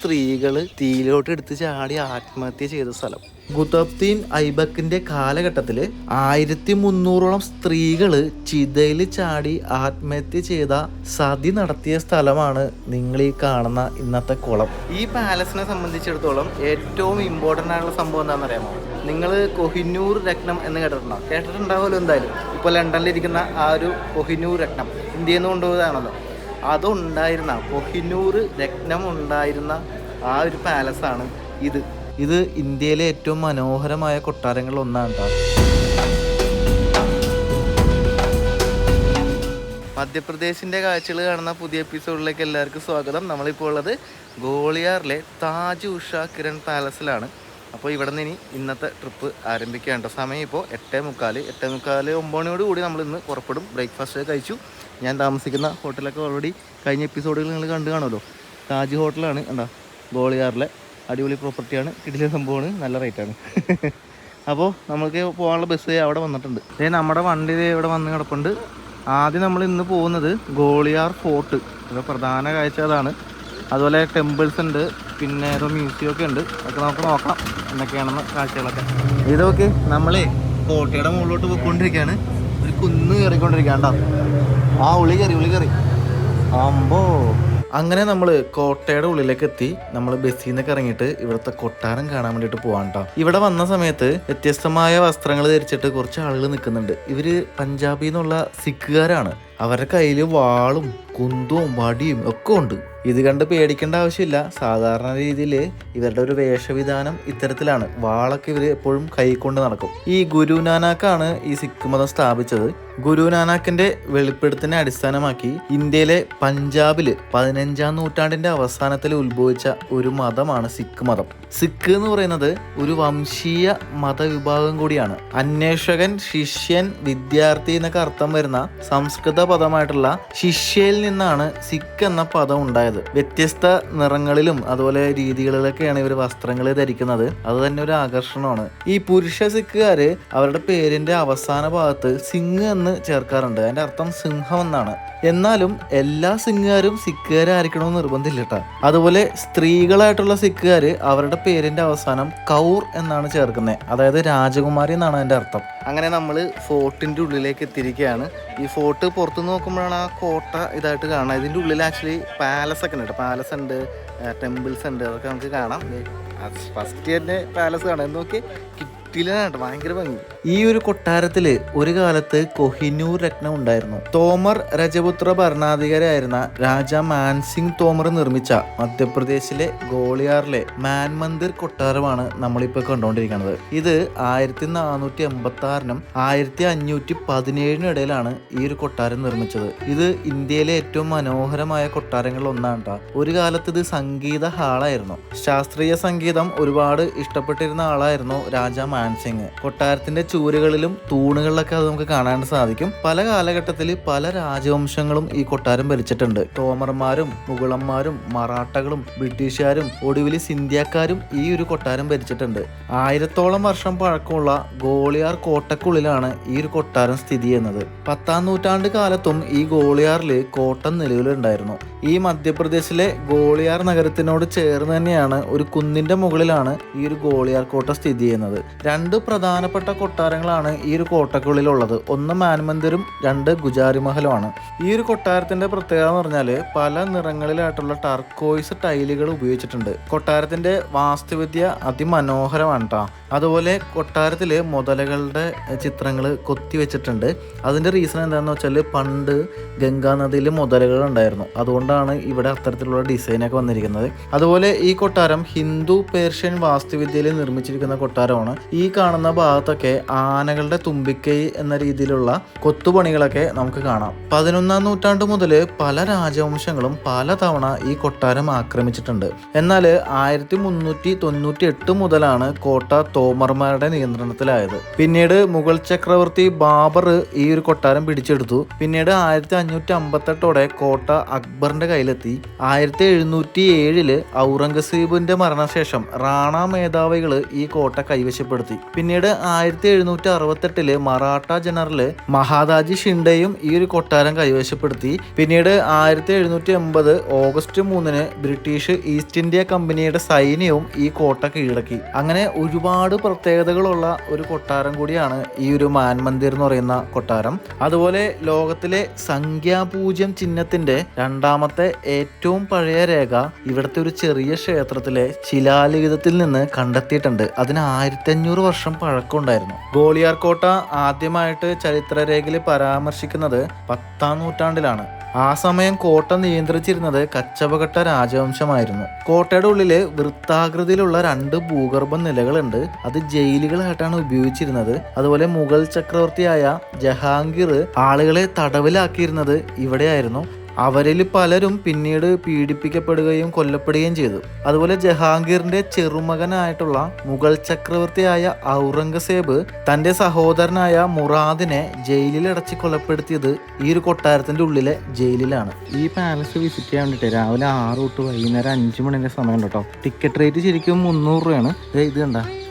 സ്ത്രീകൾ തീയിലോട്ട് എടുത്ത് ചാടി ആത്മഹത്യ ചെയ്ത സ്ഥലം. ഖുത്ബുദ്ദീൻ ഐബക്കിന്റെ കാലഘട്ടത്തിൽ 1300ഓളം സ്ത്രീകൾ ചിതയിൽ ചാടി ആത്മഹത്യ ചെയ്ത സതി നടത്തിയ സ്ഥലമാണ് നിങ്ങൾ ഈ കാണുന്ന ഇന്നത്തെ കുളം. ഈ പാലസിനെ സംബന്ധിച്ചിടത്തോളം ഏറ്റവും ഇമ്പോർട്ടൻ്റ് ആയിട്ടുള്ള സംഭവം എന്താണെന്ന് അറിയാമോ? നിങ്ങൾ കൊഹിനൂർ രത്നം എന്ന് കേട്ടിട്ടുണ്ടാവുമല്ലോ എന്തായാലും. ഇപ്പോൾ ലണ്ടനിലിരിക്കുന്ന ആ ഒരു കൊഹിനൂർ രത്നം ഇന്ത്യയിൽ നിന്ന് കൊണ്ടുപോയതാണല്ലോ. അതുണ്ടായിരുന്ന കൊഹിനൂർ രത്നം ഉണ്ടായിരുന്ന ആ ഒരു പാലസാണ് ഇത് ഇന്ത്യയിലെ ഏറ്റവും മനോഹരമായ കൊട്ടാരങ്ങളിൽ ഒന്നാണ് കേട്ടോ. മധ്യപ്രദേശിൻ്റെ കാഴ്ചകൾ കാണുന്ന പുതിയ എപ്പിസോഡിലേക്ക് എല്ലാവർക്കും സ്വാഗതം. നമ്മളിപ്പോൾ ഉള്ളത് ഗോളിയാറിലെ താജ് ഉഷ കിരൺ പാലസിലാണ്. അപ്പോൾ ഇവിടെ നിന്ന് ഇനി ഇന്നത്തെ ട്രിപ്പ് ആരംഭിക്കുകയാണ്. സമയം ഇപ്പോൾ 8:45 9 മണിയോട് കൂടി നമ്മൾ ഇന്ന് പുറപ്പെടും. ബ്രേക്ക്ഫാസ്റ്റ് കഴിച്ചു. ഞാൻ താമസിക്കുന്ന ഹോട്ടലൊക്കെ ഓൾറെഡി കഴിഞ്ഞ എപ്പിസോഡുകൾ നിങ്ങൾ കണ്ടു കാണുമല്ലോ. താജ് ഹോട്ടലാണ് എന്താ ഗോളിയാറിലെ അടിപൊളി പ്രോപ്പർട്ടിയാണ്. കിടിലൻ സംഭവമാണ്, നല്ല റേറ്റാണ്. അപ്പോൾ നമുക്ക് പോകാനുള്ള ബസ് അവിടെ വന്നിട്ടുണ്ട്. നമ്മുടെ വണ്ടി ഇവിടെ വന്ന് കിടപ്പുണ്ട്. ആദ്യം നമ്മൾ ഇന്ന് പോകുന്നത് ഗോളിയാർ ഫോർട്ട്. ഇവിടെ പ്രധാന കാഴ്ച അതാണ്. അതുപോലെ ടെമ്പിൾസ് ഉണ്ട്, പിന്നെ ഏതോ മ്യൂസിയം ഒക്കെ ഉണ്ട്. അതൊക്കെ നമുക്ക് നോക്കാം എന്തൊക്കെയാണെന്ന് കാഴ്ചകളൊക്കെ. ഇതൊക്കെ നമ്മളെ കോട്ടയുടെ മുകളിലോട്ട് പോയിക്കൊണ്ടിരിക്കുകയാണ്. ഒരു കുന്ന് കയറിക്കൊണ്ടിരിക്കുകയാണ്ടോ. ആ ഉള്ളി കയറി ആമ്പോ. അങ്ങനെ നമ്മൾ കോട്ടയുടെ ഉള്ളിലേക്ക് എത്തി. നമ്മൾ ബസ്സിൽ നിന്നൊക്കെ ഇറങ്ങിയിട്ട് ഇവിടുത്തെ കൊട്ടാരം കാണാൻ വേണ്ടിയിട്ട് പോകാൻ കേട്ടോ. ഇവിടെ വന്ന സമയത്ത് വ്യത്യസ്തമായ വസ്ത്രങ്ങൾ ധരിച്ചിട്ട് കുറച്ച് ആളുകൾ നിൽക്കുന്നുണ്ട്. ഇവര് പഞ്ചാബിൽ നിന്നുള്ള സിഖുകാരാണ്. അവരുടെ കയ്യിൽ വാളും കുന്തവും വടിയും ഒക്കെ ഉണ്ട്. ഇത് കണ്ട് പേടിക്കേണ്ട ആവശ്യമില്ല. സാധാരണ രീതിയിൽ ഇവരുടെ ഒരു വേഷവിധാനം ഇത്തരത്തിലാണ്. വാളൊക്കെ ഇവർ എപ്പോഴും കൈകൊണ്ട് നടക്കും. ഈ ഗുരു നാനാക്കാണ് ഈ സിഖ് മതം സ്ഥാപിച്ചത്. ഗുരു നാനാക്കിന്റെ വെളിപ്പെടുത്തിനെ അടിസ്ഥാനമാക്കി ഇന്ത്യയിലെ പഞ്ചാബില് 15-ാം നൂറ്റാണ്ടിന്റെ അവസാനത്തിൽ ഉത്ഭവിച്ച ഒരു മതമാണ് സിഖ് മതം. സിഖ് എന്ന് പറയുന്നത് ഒരു വംശീയ മതവിഭാഗം കൂടിയാണ്. അന്വേഷകൻ, ശിഷ്യൻ, വിദ്യാർത്ഥി എന്നൊക്കെ അർത്ഥം വരുന്ന സംസ്കൃത പദമായിട്ടുള്ള ശിഷ്യയിൽ നിന്നാണ് സിഖ് എന്ന പദം ഉണ്ടായത്. വ്യത്യസ്ത നിറങ്ങളിലും അതുപോലെ രീതികളിലൊക്കെയാണ് ഇവർ വസ്ത്രങ്ങൾ ധരിക്കുന്നത്. അത് തന്നെ ഒരു ആകർഷണമാണ്. ഈ പുരുഷ സിഖുകാര് അവരുടെ പേരിന്റെ അവസാന ഭാഗത്ത് സിംഗ് എന്ന് ചേർക്കാറുണ്ട്. അതിന്റെ അർത്ഥം സിംഹം എന്നാണ്. എന്നാലും എല്ലാ സിഖുകാരും സിഖുകാരായിരിക്കണമെന്ന് നിർബന്ധമില്ല കേട്ടോ. അതുപോലെ സ്ത്രീകളായിട്ടുള്ള സിഖുകാര് അവരുടെ പേരിന്റെ അവസാനം കൗർ എന്നാണ് ചേർക്കുന്നത്. അതായത് രാജകുമാരി എന്നാണ് അതിന്റെ അർത്ഥം. അങ്ങനെ നമ്മൾ ഫോർട്ടിന്റെ ഉള്ളിലേക്ക് എത്തിയിരിക്കുകയാണ്. ഈ ഫോർട്ട് പുറത്തു നോക്കുമ്പോഴാണ് ആ കോട്ട ഇതായിട്ട് കാണാം. ഇതിന്റെ ഉള്ളിൽ ആക്ച്വലി പാലസ് ഒക്കെ ഉണ്ട്. പാലസ് ഉണ്ട്, ടെമ്പിൾസ് ഉണ്ട്, അതൊക്കെ നമുക്ക് കാണാം. ഫസ്റ്റ് തന്നെ പാലസ് കാണാം. നോക്കി കിട്ടിയില്ലാണ്, ഭയങ്കര ഭംഗി. ഈ ഒരു കൊട്ടാരത്തില് ഒരു കാലത്ത് കൊഹിനൂർ രത്നം ഉണ്ടായിരുന്നു. തോമർ രജപുത്ര ഭരണാധികാരിയായിരുന്ന രാജ മാൻസിംഗ് തോമർ നിർമ്മിച്ച മധ്യപ്രദേശിലെ ഗോളിയാറിലെ മാൻ മന്ദിർ കൊട്ടാരമാണ് നമ്മളിപ്പോൾ കണ്ടുകൊണ്ടിരിക്കുന്നത്. ഇത് 1486-നും 1517-നും ഇടയിലാണ് ഈ ഒരു കൊട്ടാരം നിർമ്മിച്ചത്. ഇത് ഇന്ത്യയിലെ ഏറ്റവും മനോഹരമായ കൊട്ടാരങ്ങളിൽ ഒന്നാണ് കേട്ടോ. ഒരു കാലത്ത് ഇത് സംഗീത ഹാളായിരുന്നു. ശാസ്ത്രീയ സംഗീതം ഒരുപാട് ഇഷ്ടപ്പെട്ടിരുന്ന ആളായിരുന്നു രാജ മാൻസിംഗ്. കൊട്ടാരത്തിന്റെ ചൂരുകളിലും തൂണുകളിലൊക്കെ അത് നമുക്ക് കാണാൻ സാധിക്കും. പല കാലഘട്ടത്തിൽ പല രാജവംശങ്ങളും ഈ കൊട്ടാരം ഭരിച്ചിട്ടുണ്ട്. തോമർമാരും മുഗളന്മാരും മറാഠകളും ബ്രിട്ടീഷുകാരും ഒടുവിൽ സിന്ധ്യക്കാരും ഈ ഒരു കൊട്ടാരം ഭരിച്ചിട്ടുണ്ട്. 1000ഓളം വർഷം പഴക്കമുള്ള ഗോളിയാർ കോട്ടക്കുള്ളിലാണ് ഈ ഒരു കൊട്ടാരം സ്ഥിതി ചെയ്യുന്നത്. 10-ാം നൂറ്റാണ്ട് കാലത്തും ഈ ഗോളിയാറിൽ കോട്ട നിലവിലുണ്ടായിരുന്നു. ഈ മധ്യപ്രദേശിലെ ഗോളിയാർ നഗരത്തിനോട് ചേർന്ന് തന്നെയാണ് ഒരു കുന്നിന്റെ മുകളിലാണ് ഈ ഒരു ഗോളിയാർ കോട്ട സ്ഥിതി ചെയ്യുന്നത്. 2 പ്രധാനപ്പെട്ട കൊട്ടാരങ്ങളാണ് ഈ ഒരു കോട്ടക്കുള്ളിലുള്ളത്. ഒന്ന് മാൻമന്ദിറും 2 ഗുജാരി മഹലുമാണ്. ഈ ഒരു കൊട്ടാരത്തിന്റെ പ്രത്യേകത എന്ന് പറഞ്ഞാൽ പല നിറങ്ങളിലായിട്ടുള്ള ടർക്കോയ്സ് ടൈലുകൾ ഉപയോഗിച്ചിട്ടുണ്ട്. കൊട്ടാരത്തിന്റെ വാസ്തുവിദ്യ അതിമനോഹരമാണ് കേട്ടോ. അതുപോലെ കൊട്ടാരത്തില് മുതലകളുടെ ചിത്രങ്ങൾ കൊത്തി വെച്ചിട്ടുണ്ട്. അതിന്റെ റീസൺ എന്താണെന്ന് വെച്ചാൽ പണ്ട് ഗംഗാ നദിയിൽ മുതലകൾ ഉണ്ടായിരുന്നു. അതുകൊണ്ടാണ് ഇവിടെ അത്തരത്തിലുള്ള ഡിസൈനൊക്കെ വന്നിരിക്കുന്നത്. അതുപോലെ ഈ കൊട്ടാരം ഹിന്ദു പേർഷ്യൻ വാസ്തുവിദ്യയിൽ നിർമ്മിച്ചിരിക്കുന്ന കൊട്ടാരമാണ്. ഈ കാണുന്ന ഭാഗത്തൊക്കെ ആനകളുടെ തുമ്പിക്കൈ എന്ന രീതിയിലുള്ള കൊത്തുപണികളൊക്കെ നമുക്ക് കാണാം. 11-ാം നൂറ്റാണ്ട് മുതൽ പല രാജവംശങ്ങളും പലതവണ ഈ കൊട്ടാരം ആക്രമിച്ചിട്ടുണ്ട്. എന്നാൽ 1398 മുതലാണ് കോട്ട തോമർമാരുടെ നിയന്ത്രണത്തിലായത്. പിന്നീട് മുഗൾ ചക്രവർത്തി ബാബർ ഈ ഒരു കൊട്ടാരം പിടിച്ചെടുത്തു. പിന്നീട് 1558 കോട്ട അക്ബറിന്റെ കയ്യിലെത്തി. 1707 ഔറംഗസീബിന്റെ മരണശേഷം റാണ മേധാവികൾ ഈ കോട്ട കൈവശപ്പെടുത്തി. കൈവശപ്പെടുത്തി. പിന്നീട് 1768 മറാഠ ജനറൽ മഹാദാജി ഷിൻഡെയും ഈ ഒരു കൊട്ടാരം കൈവശപ്പെടുത്തി. പിന്നീട് 1780 ഓഗസ്റ്റ് 3 ബ്രിട്ടീഷ് ഈസ്റ്റ് ഇന്ത്യ കമ്പനിയുടെ സൈന്യവും ഈ കോട്ട കീഴടക്കി. അങ്ങനെ ഒരുപാട് പ്രത്യേകതകളുള്ള ഒരു കൊട്ടാരം കൂടിയാണ് ഈ ഒരു മാൻ മന്ദിർ എന്ന് പറയുന്ന കൊട്ടാരം. അതുപോലെ ലോകത്തിലെ സംഖ്യാപൂജ്യം ചിഹ്നത്തിന്റെ രണ്ടാമത്തെ ഏറ്റവും പഴയ രേഖ ഇവിടുത്തെ ഒരു ചെറിയ ക്ഷേത്രത്തിലെ ശിലാലിഖിതത്തിൽ നിന്ന് കണ്ടെത്തിയിട്ടുണ്ട്. അതിന് 1500 വർഷം പഴക്കമുണ്ടായിരുന്നു. ഗോളിയാർ കോട്ട ആദ്യമായിട്ട് ചരിത്രരേഖയിൽ പരാമർശിക്കുന്നത് 10ാം നൂറ്റാണ്ടിലാണ്. ആ സമയം കോട്ട നിയന്ത്രിച്ചിരുന്നത് കച്ചവഘട്ട രാജവംശമായിരുന്നു. കോട്ടയുടെ ഉള്ളില് വൃത്താകൃതിയിലുള്ള 2 ഭൂഗർഭ നിലകളുണ്ട്. അത് ജയിലുകളായിട്ടാണ് ഉപയോഗിച്ചിരുന്നത്. അതുപോലെ മുഗൾ ചക്രവർത്തിയായ ജഹാംഗീർ ആളുകളെ തടവിലാക്കിയിരുന്നത് ഇവിടെയായിരുന്നു. അവരിൽ പലരും പിന്നീട് പീഡിപ്പിക്കപ്പെടുകയും കൊല്ലപ്പെടുകയും ചെയ്തു. അതുപോലെ ജഹാംഗീറിന്റെ ചെറുമകനായിട്ടുള്ള മുഗൾ ചക്രവർത്തിയായ ഔറംഗസേബ് തന്റെ സഹോദരനായ മുറാദിനെ ജയിലിൽ അടച്ച് കൊലപ്പെടുത്തിയത് ഈ ഒരു കൊട്ടാരത്തിന്റെ ഉള്ളിലെ ജയിലിലാണ്. ഈ പാലസ് വിസിറ്റ് ചെയ്യാൻ വേണ്ടിട്ട് രാവിലെ 6 തൊട്ട് വൈകുന്നേരം 5 മണിന്റെ സമയം കേട്ടോ. ടിക്കറ്റ് റേറ്റ് ശരിക്കും 300 രൂപയാണ്. ഇത് കണ്ട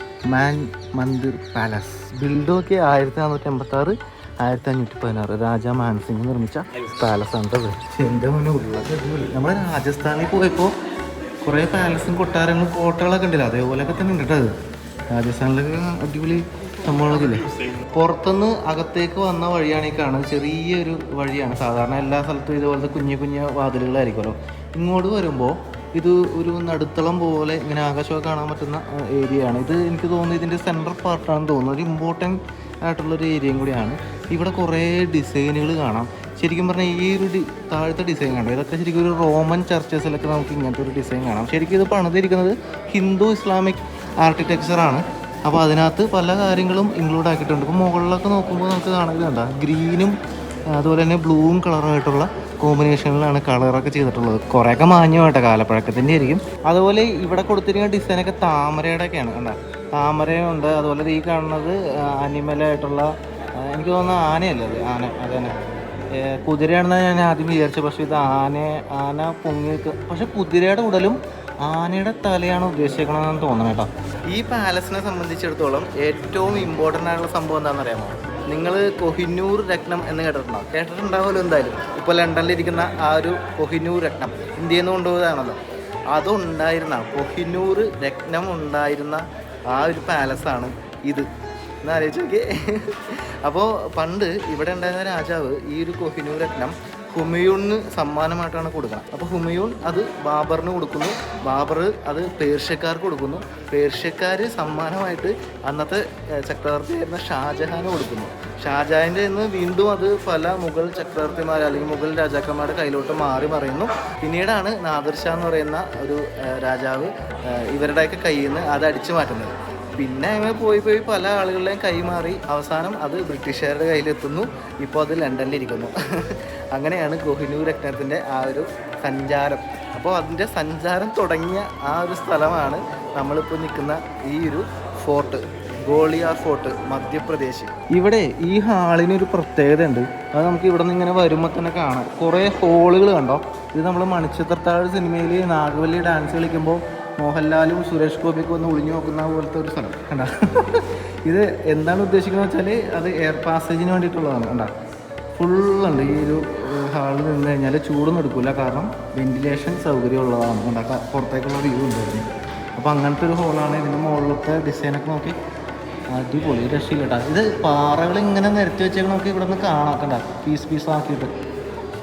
മാൻ മന്ദിർ പാലസ്. ബിൽഡൊക്കെ 1486 1516 രാജാ മാൻസിംഗ് നിർമ്മിച്ച പാലസ് ആണ്. എൻ്റെ മുന്നേ നമ്മൾ രാജസ്ഥാനിൽ പോയപ്പോൾ കുറേ പാലസും കൊട്ടാരങ്ങളും കോട്ടകളൊക്കെ ഉണ്ടല്ലോ, അതേപോലെയൊക്കെ തന്നെ ഉണ്ട് കേട്ടോ. രാജസ്ഥാനിലൊക്കെ അടിപൊളി സംഭവങ്ങളൊക്കെ ഇല്ലേ. പുറത്തുനിന്ന് അകത്തേക്ക് വന്ന വഴിയാണ് ഈ കാണുന്നത്. ചെറിയൊരു വഴിയാണ്. സാധാരണ എല്ലാ സ്ഥലത്തും ഇതുപോലത്തെ കുഞ്ഞു കുഞ്ഞു വാതിലുകളായിരിക്കുമല്ലോ. ഇങ്ങോട്ട് വരുമ്പോൾ ഇത് ഒരു നടുത്തളം പോലെ ഇങ്ങനെ ആകാശമൊക്കെ കാണാൻ പറ്റുന്ന ഏരിയയാണ്. ഇത് എനിക്ക് തോന്നുന്നു ഇതിൻ്റെ സെൻട്രൽ പാർട്ടാണെന്ന് തോന്നുന്നു. ഒരു ഇമ്പോർട്ടൻറ്റ് ആയിട്ടുള്ളൊരു ഏരിയയും കൂടിയാണ്. ഇവിടെ കുറേ ഡിസൈനുകൾ കാണാം. ശരിക്കും പറഞ്ഞാൽ ഈ ഒരു താഴത്തെ ഡിസൈൻ കാണാം. ഇതൊക്കെ ശരിക്കും ഒരു റോമൻ ചർച്ചസിലൊക്കെ നമുക്ക് ഇങ്ങനത്തെ ഒരു ഡിസൈൻ കാണാം. ശരിക്കും ഇത് പണിതിരിക്കുന്നത് ഹിന്ദു ഇസ്ലാമിക് ആർക്കിടെക്ചറാണ്. അപ്പോൾ അതിനകത്ത് പല കാര്യങ്ങളും ഇൻക്ലൂഡ് ആക്കിയിട്ടുണ്ട്. ഇപ്പോൾ മുകളിലൊക്കെ നോക്കുമ്പോൾ നമുക്ക് കാണുന്നുണ്ട് ഗ്രീനും അതുപോലെ തന്നെ ബ്ലൂവും കളറായിട്ടുള്ള കോമ്പിനേഷനിലാണ് കളറൊക്കെ ചെയ്തിട്ടുള്ളത്. കുറേയൊക്കെ മാഞ്ഞു കേട്ടോ, കാലപ്പഴക്കത്തിൻ്റെ ആയിരിക്കും. അതുപോലെ ഇവിടെ കൊടുത്തിരിക്കുന്ന ഡിസൈനൊക്കെ താമരയുടെയൊക്കെയാണ് കണ്ട. താമരയുണ്ട്. അതുപോലെ ഈ കാണുന്നത് അനിമലായിട്ടുള്ള, എനിക്ക് തോന്നുന്ന ആനയല്ലേ അത്, ആന അത് തന്നെ. കുതിരയാണെന്ന് ഞാൻ ആദ്യം വിചാരിച്ചത്. പക്ഷേ ഇത് ആന പൊങ്ങി. പക്ഷെ കുതിരയുടെ ഉടലും ആനയുടെ തലയാണ് ഉദ്ദേശിക്കണമെന്ന് തോന്നണം കേട്ടോ. ഈ പാലസിനെ സംബന്ധിച്ചിടത്തോളം ഏറ്റവും ഇമ്പോർട്ടൻ്റ് ആയിട്ടുള്ള സംഭവം എന്താണെന്ന് അറിയാമോ? നിങ്ങൾ കൊഹിനൂർ രത്നം എന്ന് കേട്ടിട്ടുണ്ടാവുമല്ലോ എന്തായാലും. ഇപ്പോൾ ലണ്ടനിലിരിക്കുന്ന ആ ഒരു കൊഹിനൂർ രത്നം ഇന്ത്യയിൽ നിന്ന് കൊണ്ടുപോയതാണല്ലോ. അതുണ്ടായിരുന്ന കൊഹിനൂർ രത്നം ഉണ്ടായിരുന്ന ആ ഒരു പാലസാണ് ഇത്. എന്ന് ആലോചിച്ച് നോക്കിയേ. അപ്പോൾ പണ്ട് ഇവിടെ ഉണ്ടായിരുന്ന രാജാവ് ഈ ഒരു കൊഹിനൂർ രത്നം ഹുമയൂണിന് സമ്മാനമായിട്ടാണ് കൊടുക്കുന്നത്. അപ്പോൾ ഹുമയൂൺ അത് ബാബറിന് കൊടുക്കുന്നു. ബാബർ അത് പേർഷ്യക്കാർക്ക് കൊടുക്കുന്നു. പേർഷ്യക്കാർ സമ്മാനമായിട്ട് അന്നത്തെ ചക്രവർത്തിയായിരുന്ന ഷാജഹാന് കൊടുക്കുന്നു. ഷാജഹാൻ്റെ നിന്ന് വീണ്ടും അത് പല മുഗൾ ചക്രവർത്തിമാർ അല്ലെങ്കിൽ മുഗൾ രാജാക്കന്മാരുടെ കയ്യിലോട്ട് മാറി മറിയുന്നു. പിന്നീടാണ് നാദിർ ഷാ എന്ന് പറയുന്ന ഒരു രാജാവ് ഇവരുടെയൊക്കെ കയ്യിൽ നിന്ന് അത് അടിച്ചു മാറ്റുന്നത്. പിന്നെ അങ്ങനെ പോയി പല ആളുകളുടെയും കൈമാറി അവസാനം അത് ബ്രിട്ടീഷുകാരുടെ കയ്യിലെത്തുന്നു. ഇപ്പോൾ അത് ലണ്ടനിലിരിക്കുന്നു. അങ്ങനെയാണ് കൊഹിനൂർ രത്നത്തിൻ്റെ ആ ഒരു സഞ്ചാരം. അപ്പോൾ അതിൻ്റെ സഞ്ചാരം തുടങ്ങിയ ആ ഒരു സ്ഥലമാണ് നമ്മളിപ്പോൾ നിൽക്കുന്ന ഈ ഒരു ഫോർട്ട്, ഗോളിയാർ ഫോർട്ട്, മധ്യപ്രദേശ്. ഇവിടെ ഈ ഹാളിനൊരു പ്രത്യേകത ഉണ്ട്. അത് നമുക്ക് ഇവിടെ നിന്ന് ഇങ്ങനെ വരുമ്പോൾ തന്നെ കാണാം. കുറേ ഹോളുകൾ കണ്ടോ. ഇത് നമ്മൾ മണിച്ചിത്രത്താഴ് സിനിമയിൽ നാഗവല്ലി ഡാൻസ് കളിക്കുമ്പോൾ മോഹൻലാലും സുരേഷ് ഗോപിയൊക്കെ ഒന്ന് ഒളിഞ്ഞു നോക്കുന്ന പോലത്തെ ഒരു സ്ഥലം കണ്ട. ഇത് എന്താണ് ഉദ്ദേശിക്കുന്നത് വെച്ചാൽ അത് എയർ പാസേജിന് വേണ്ടിയിട്ടുള്ളതാണ് കണ്ട. ഫുള്ളുണ്ട് ഈ ഒരു ഹാളിൽ നിന്ന് കഴിഞ്ഞാൽ ചൂടൊന്നും എടുക്കില്ല. കാരണം വെന്റിലേഷൻ സൗകര്യം ഉള്ളതാണ് കണ്ട. പുറത്തേക്കുള്ള വ്യൂ ഉണ്ടായിരുന്നു. അപ്പോൾ അങ്ങനത്തെ ഒരു ഹോളാണ്. ഇതിൻ്റെ മുകളിലത്തെ ഡിസൈനൊക്കെ നോക്കി അടിപൊളി, രക്ഷയില്ല കേട്ടോ. ഇത് പാറകൾ ഇങ്ങനെ നിരത്തി വെച്ചേക്ക് നോക്കി ഇവിടെ നിന്ന് കാണാം കണ്ട. പീസ് ആക്കിയിട്ട്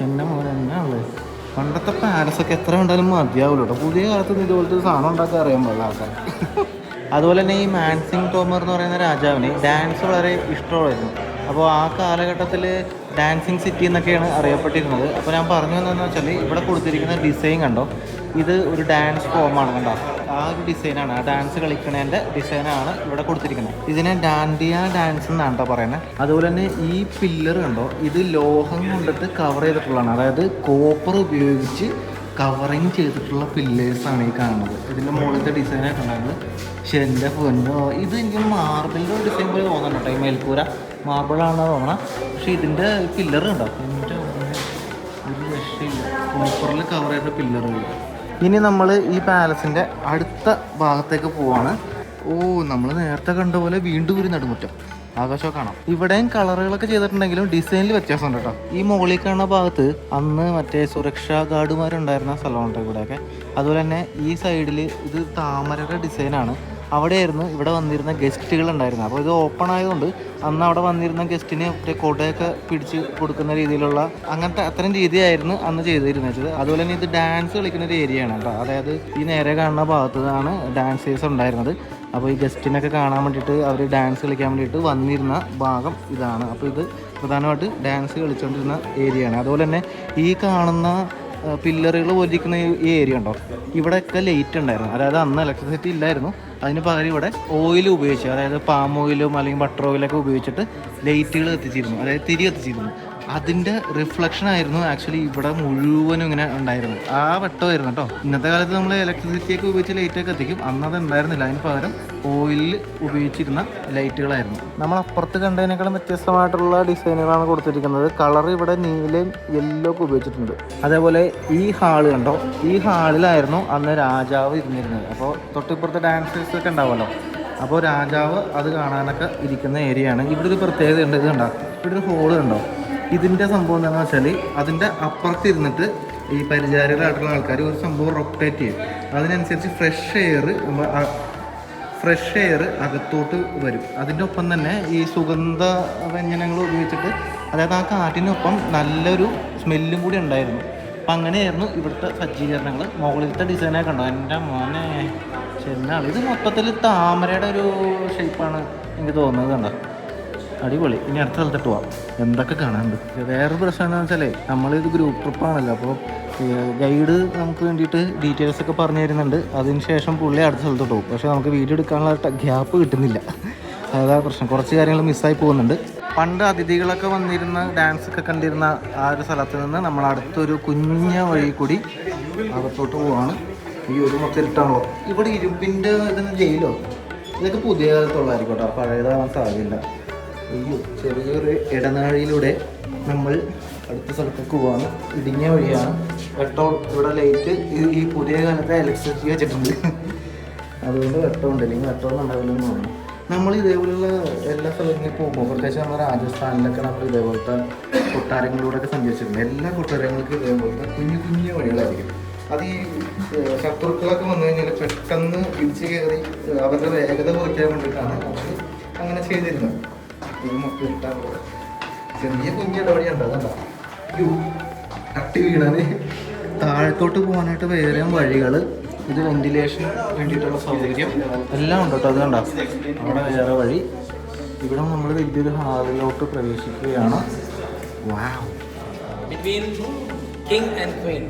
എന്നെ മോനെ എന്നാ ഉള്ളത്. പണ്ടത്തെ പാലസൊക്കെ എത്ര ഉണ്ടായാലും മതിയാവില്ല കേട്ടോ. പുതിയ കാലത്ത് ഇതുപോലത്തെ ഒരു സാധനം ഉണ്ടാക്കാൻ അറിയാൻ പാടില്ല ആൾക്കാർ. അതുപോലെ തന്നെ ഈ മാൻസിംഗ് ടോമർ എന്ന് പറയുന്ന രാജാവിന് ഡാൻസ് വളരെ ഇഷ്ടമായിരുന്നു. അപ്പോൾ ആ കാലഘട്ടത്തിൽ ഡാൻസിങ് സിറ്റി എന്നൊക്കെയാണ് അറിയപ്പെട്ടിരുന്നത്. അപ്പോൾ ഞാൻ പറഞ്ഞു എന്താണെന്ന് വെച്ചാൽ ഇവിടെ കൊടുത്തിരിക്കുന്ന ഡിസൈൻ കണ്ടോ, ഇത് ഒരു ഡാൻസ് ഫോമാണ് കണ്ടോ. ആ ഒരു ഡിസൈനാണ്, ആ ഡാൻസ് കളിക്കണേൻ്റെ ഡിസൈനാണ് ഇവിടെ കൊടുത്തിരിക്കുന്നത്. ഇതിനെ ഡാൻഡിയ ഡാൻസ് എന്നാണ് കേട്ടോ പറയുന്നത്. അതുപോലെ തന്നെ ഈ പില്ലർ കണ്ടോ, ഇത് ലോഹം കൊണ്ടിട്ട് കവർ ചെയ്തിട്ടുള്ളതാണ്. അതായത് കോപ്പർ ഉപയോഗിച്ച് കവറിങ് ചെയ്തിട്ടുള്ള പില്ലേഴ്സാണ് ഈ കാണുന്നത്. ഇതിൻ്റെ മുകളിലത്തെ ഡിസൈനായിട്ട് ഉണ്ടാകുന്നത്. പക്ഷെ എൻ്റെ പൊന്നോ, ഇത് എനിക്ക് മാർബിളിൻ്റെ ഡിസൈൻ പോലെ തോന്നുന്നുണ്ട് കേട്ടോ. ഈ മേൽക്കൂര മാർബിളാണെന്ന് തോന്നണം. പക്ഷെ ഇതിൻ്റെ പില്ലർ കണ്ടോ, എൻ്റെ ഒരു രക്ഷയില്ല. കോപ്പറിൽ കവർ ചെയ്ത പില്ലറുകൾ. ഇനി നമ്മൾ ഈ പാലസിൻ്റെ അടുത്ത ഭാഗത്തേക്ക് പോവാണ്. ഓ, നമ്മൾ നേരത്തെ കണ്ട പോലെ വീണ്ടും ഒരു നടുമുറ്റം, ആകാശമൊക്കെ കാണാം. ഇവിടെയും കളറുകളൊക്കെ ചെയ്തിട്ടുണ്ടെങ്കിലും ഡിസൈനിൽ വ്യത്യാസമുണ്ട് കേട്ടോ. ഈ മുകളിൽ കാണുന്ന ഭാഗത്ത് അന്ന് മറ്റേ സുരക്ഷാ ഗാർഡുമാരുണ്ടായിരുന്ന സ്ഥലമുണ്ട് ഇവിടെയൊക്കെ. അതുപോലെ തന്നെ ഈ സൈഡിൽ ഇത് താമരയുടെ ഡിസൈനാണ്. അവിടെയായിരുന്നു ഇവിടെ വന്നിരുന്ന ഗസ്റ്റുകൾ ഉണ്ടായിരുന്നത്. അപ്പോൾ ഇത് ഓപ്പൺ ആയതുകൊണ്ട് അന്ന് അവിടെ വന്നിരുന്ന ഗസ്റ്റിന് മറ്റേ കൊടയൊക്കെ പിടിച്ച് കൊടുക്കുന്ന രീതിയിലുള്ള അങ്ങനത്തെ അത്തരം രീതിയായിരുന്നു അന്ന് ചെയ്തിരുന്നത്. അതുപോലെ തന്നെ ഇത് ഡാൻസ് കളിക്കുന്ന ഒരു ഏരിയയാണ് കേട്ടോ. അതായത് ഈ നേരെ കാണുന്ന ഭാഗത്തു നിന്നാണ് ഡാൻസേഴ്സ് ഉണ്ടായിരുന്നത്. അപ്പോൾ ഈ ഗസ്റ്റിനൊക്കെ കാണാൻ വേണ്ടിയിട്ട് അവർ ഡാൻസ് കളിക്കാൻ വേണ്ടിയിട്ട് വന്നിരുന്ന ഭാഗം ഇതാണ്. അപ്പോൾ ഇത് പ്രധാനമായിട്ട് ഡാൻസ് കളിച്ചുകൊണ്ടിരുന്ന ഏരിയയാണ്. അതുപോലെ തന്നെ ഈ കാണുന്ന പില്ലറുകൾ പോലിരിക്കുന്ന ഈ ഏരിയ ഉണ്ടോ, ഇവിടെയൊക്കെ ലൈറ്റ് ഉണ്ടായിരുന്നു. അതായത് അന്ന് ഇലക്ട്രിസിറ്റി ഇല്ലായിരുന്നു. അതിന് പകരം ഇവിടെ ഓയിൽ ഉപയോഗിച്ച്, അതായത് പാം ഓയിലും അല്ലെങ്കിൽ ബട്ടർ ഓയിലൊക്കെ ഉപയോഗിച്ചിട്ട് ലൈറ്റുകൾ കത്തിച്ചിരുന്നു, അതായത് തിരി കത്തിച്ചിരുന്നു. അതിൻ്റെ റിഫ്ലക്ഷൻ ആയിരുന്നു ആക്ച്വലി ഇവിടെ മുഴുവനും ഇങ്ങനെ ഉണ്ടായിരുന്നത്. ആ വെട്ടമായിരുന്നു കേട്ടോ. ഇന്നത്തെ കാലത്ത് നമ്മൾ ഇലക്ട്രിസിറ്റിയൊക്കെ ഉപയോഗിച്ച് ലൈറ്റൊക്കെ കത്തിക്കും, അന്നത് ഉണ്ടായിരുന്നില്ല. അതിന് പകരം ഓയിലിൽ ഉപയോഗിച്ചിരുന്ന ലൈറ്റുകളായിരുന്നു. നമ്മൾ അപ്പുറത്ത് കണ്ടതിനേക്കാളും വ്യത്യസ്തമായിട്ടുള്ള ഡിസൈനുകളാണ് കൊടുത്തിരിക്കുന്നത്. കളർ ഇവിടെ നീലയും യെല്ലോ ഒക്കെ ഉപയോഗിച്ചിട്ടുണ്ട്. അതേപോലെ ഈ ഹാള് കണ്ടോ, ഈ ഹാളിലായിരുന്നു അന്ന് രാജാവ് ഇരുന്നിരുന്നത്. അപ്പോൾ തൊട്ടിപ്പുറത്തെ ഡാൻസേഴ്സ് ഒക്കെ ഉണ്ടാവുമല്ലോ, അപ്പോൾ രാജാവ് അത് കാണാനൊക്കെ ഇരിക്കുന്ന ഏരിയയാണ്. ഇവിടെ ഒരു പ്രത്യേകത ഉണ്ട്. ഇത് കണ്ടോ, ഇവിടെ ഒരു ഹോള് കണ്ടോ. ഇതിൻ്റെ സംഭവം എന്താണെന്ന് വെച്ചാൽ അതിൻ്റെ അപ്പുറത്ത് ഇരുന്നിട്ട് ഈ പരിചാരകരായിട്ടുള്ള ആൾക്കാർ ഒരു സംഭവം റൊട്ടേറ്റ് ചെയ്യും. അതിനനുസരിച്ച് ഫ്രഷ് എയർ അകത്തോട്ട് വരും. അതിൻ്റെ ഒപ്പം തന്നെ ഈ സുഗന്ധ വ്യഞ്ജനങ്ങൾ ഉപയോഗിച്ചിട്ട്, അതായത് ആ കാറ്റിനൊപ്പം നല്ലൊരു സ്മെല്ലും കൂടി ഉണ്ടായിരുന്നു. അപ്പം അങ്ങനെയായിരുന്നു ഇവിടുത്തെ സജ്ജീകരണങ്ങൾ. മുകളിലത്തെ ഡിസൈനൊക്കെ ഉണ്ടോ, എൻ്റെ മോനെ ചെന്നാൾ. ഇത് മൊത്തത്തിൽ താമരയുടെ ഒരു ഷേപ്പാണ് എനിക്ക് തോന്നുന്നത്. കണ്ടോ, അടിപൊളി. ഇനി അടുത്ത സ്ഥലത്തിട്ട് പോവാം, എന്തൊക്കെ കാണാനുണ്ട്. വേറൊരു പ്രശ്നം എന്താണെന്ന് വെച്ചാൽ നമ്മളിത് ഗ്രൂപ്പ് ട്രിപ്പാണല്ലോ, അപ്പോൾ ഗൈഡ് നമുക്ക് വേണ്ടിയിട്ട് ഡീറ്റെയിൽസ് ഒക്കെ പറഞ്ഞു തരുന്നുണ്ട്. അതിന് ശേഷം പുള്ളി അടുത്ത സ്ഥലത്തോട്ട് പോകും. പക്ഷേ നമുക്ക് വീഡിയോ എടുക്കാനുള്ള ഗ്യാപ്പ് കിട്ടുന്നില്ല, അതാ പ്രശ്നം. കുറച്ച് കാര്യങ്ങൾ മിസ്സായി പോകുന്നുണ്ട്. പണ്ട് അതിഥികളൊക്കെ വന്നിരുന്ന ഡാൻസൊക്കെ കണ്ടിരുന്ന ആ ഒരു സ്ഥലത്ത് നിന്ന് നമ്മൾ അടുത്തൊരു കുഞ്ഞ വഴി കൂടി അകത്തോട്ട് പോവാണ്. ഈ ഒരു മൊത്തം ഇരുട്ടാണല്ലോ. ഇവിടെ ഇരുമ്പിൻ്റെ ഇതെന്ന് ജയിലോ, ഇതൊക്കെ പുതിയ കാലത്തുള്ളതായിരിക്കും കേട്ടോ, പഴയതാവാൻ സാധ്യതയില്ല. ഈ ചെറിയൊരു ഇടനാഴിയിലൂടെ നമ്മൾ അടുത്ത സ്ഥലത്തേക്ക് പോവാണ്. ഇടുങ്ങിയ വഴിയാണ്. വെട്ടം ഇവിടെ ലൈറ്റ് ഈ പുതിയ കാലത്തെ ഇലക്ട്രിസിറ്റി വെച്ചിട്ടുണ്ട്, അതുകൊണ്ട് വെട്ടമുണ്ട്. അല്ലെങ്കിൽ വെട്ടമൊന്നും ഉണ്ടാവില്ലെന്ന് തോന്നുന്നു. നമ്മൾ ഇതേപോലെയുള്ള എല്ലാ സ്ഥലങ്ങളിലും പോകുമ്പോൾ, പ്രത്യേകിച്ച് നമ്മുടെ രാജസ്ഥാനിലൊക്കെ നമ്മൾ ഇതേപോലത്തെ കൊട്ടാരങ്ങളിലൂടെയൊക്കെ സഞ്ചരിച്ചിട്ടുണ്ട്. എല്ലാ കൊട്ടാരങ്ങൾക്കും ഇതേപോലത്തെ കുഞ്ഞു കുഞ്ഞു വഴികളായിരിക്കും. അത് ഈ ശത്രുക്കളൊക്കെ വന്നു കഴിഞ്ഞാൽ പെട്ടെന്ന് ഇടിച്ച് കയറി അവരുടെ വേഗത കുറയ്ക്കാൻ വേണ്ടിയിട്ടാണ് അവർ അങ്ങനെ ചെയ്തിരുന്നത്. ഇത് മൊത്തം ഇട്ടാൽ ചെറിയ കുഞ്ഞു ഇടവഴിയുണ്ട്, അതല്ല തട്ടി വീണത്. താഴത്തോട്ട് പോകാനായിട്ട് വേറെ വഴികൾ, ഇത് വെന്റിലേഷൻ വേണ്ടിയിട്ടുള്ള സൗകര്യം എല്ലാം ഉണ്ട് കേട്ടോ. അത് കണ്ടോ, അവിടെ വേറെ വഴി. ഇവിടെ നമ്മൾ വലിയൊരു ഹാളിലോട്ട് പ്രവേശിക്കുകയാണ്. വാവ്. Between king and queen,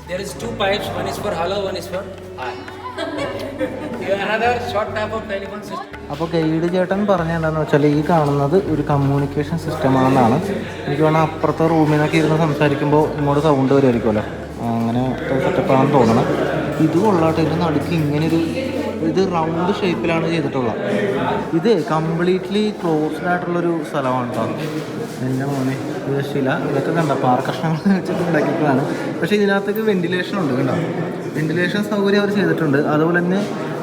there is two pipes. One is for hello, one is for hi. Another short type of telephone system. അപ്പോൾ ഗൈഡ് ചേട്ടൻ പറഞ്ഞെന്താണെന്ന് വെച്ചാൽ ഈ കാണുന്നത് ഒരു കമ്മ്യൂണിക്കേഷൻ സിസ്റ്റമാണെന്നാണ്. എനിക്ക് വേണം അപ്പുറത്തെ റൂമിൽ നിന്നൊക്കെ ഇരുന്ന് സംസാരിക്കുമ്പോൾ ഇങ്ങോട്ട് സൗണ്ട് വരുമായിരിക്കുമല്ലോ, അങ്ങനെ സെറ്റപ്പാണെന്ന് തോന്നണം. ഇത് കൊള്ളാട്ടെ, ഇതിൻ്റെ നടുക്ക് ഇങ്ങനൊരു ഇത് റൗണ്ട് ഷേപ്പിലാണ് ചെയ്തിട്ടുള്ളത്. ഇത് കംപ്ലീറ്റ്ലി ക്ലോസ്ഡ് ആയിട്ടുള്ളൊരു സ്ഥലമാണ് കേട്ടോ. എൻ്റെ മോനെ രക്ഷയില്ല. ഇതൊക്കെ കണ്ട പാർക്കഷ്ണങ്ങൾ വെച്ചിട്ട് ഉണ്ടാക്കിയപ്പോഴാണ്. പക്ഷേ ഇതിനകത്തേക്ക് വെന്റിലേഷൻ ഉണ്ട് കണ്ടോ, വെന്റിലേഷൻ സൗകര്യം അവർ ചെയ്തിട്ടുണ്ട്. അതുപോലെ തന്നെ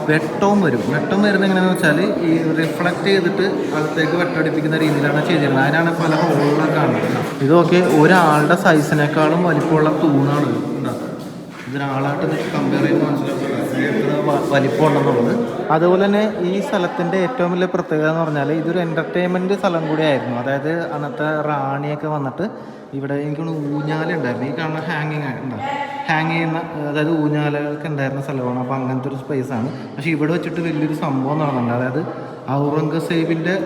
വെട്ടവും വരും. വെട്ടം വരുന്നത് എങ്ങനെയാണെന്ന് വെച്ചാൽ ഈ റിഫ്ലക്റ്റ് ചെയ്തിട്ട് അകത്തേക്ക് വെട്ടടിപ്പിക്കുന്ന രീതിയിലാണ് ചെയ്തിരുന്നത്. അതിനാണ് പല ഹോളുകളൊക്കെ കാണുന്നത്. ഇതൊക്കെ ഒരാളുടെ സൈസിനേക്കാളും വലിപ്പമുള്ള തൂണാണ്. ഇതിനാളായിട്ട് കമ്പയർ ചെയ്യുമ്പോൾ മനസ്സിലാക്കുന്നത് വലിപ്പം ഉണ്ടെന്നുള്ളത്. അതുപോലെ തന്നെ ഈ സ്ഥലത്തിൻ്റെ ഏറ്റവും വലിയ പ്രത്യേകത എന്ന് പറഞ്ഞാൽ ഇതൊരു എൻ്റർടൈൻമെൻറ്റ് സ്ഥലം കൂടിയായിരുന്നു. അതായത് അന്നത്തെ റാണിയൊക്കെ വന്നിട്ട് ഇവിടെ എനിക്കൊന്ന് ഊഞ്ഞാലുണ്ടായിരുന്നു. ഈ കാണുന്ന ഹാങ് ചെയ്യുന്ന, അതായത് ഊഞ്ഞാലകൾക്ക് ഉണ്ടായിരുന്ന സ്ഥലമാണ്. അപ്പോൾ അങ്ങനത്തെ ഒരു സ്പേസാണ്. പക്ഷേ ഇവിടെ വെച്ചിട്ട് വലിയൊരു സംഭവം നടന്നുണ്ട്. അതായത് ഔറംഗസേബിൻ്റെ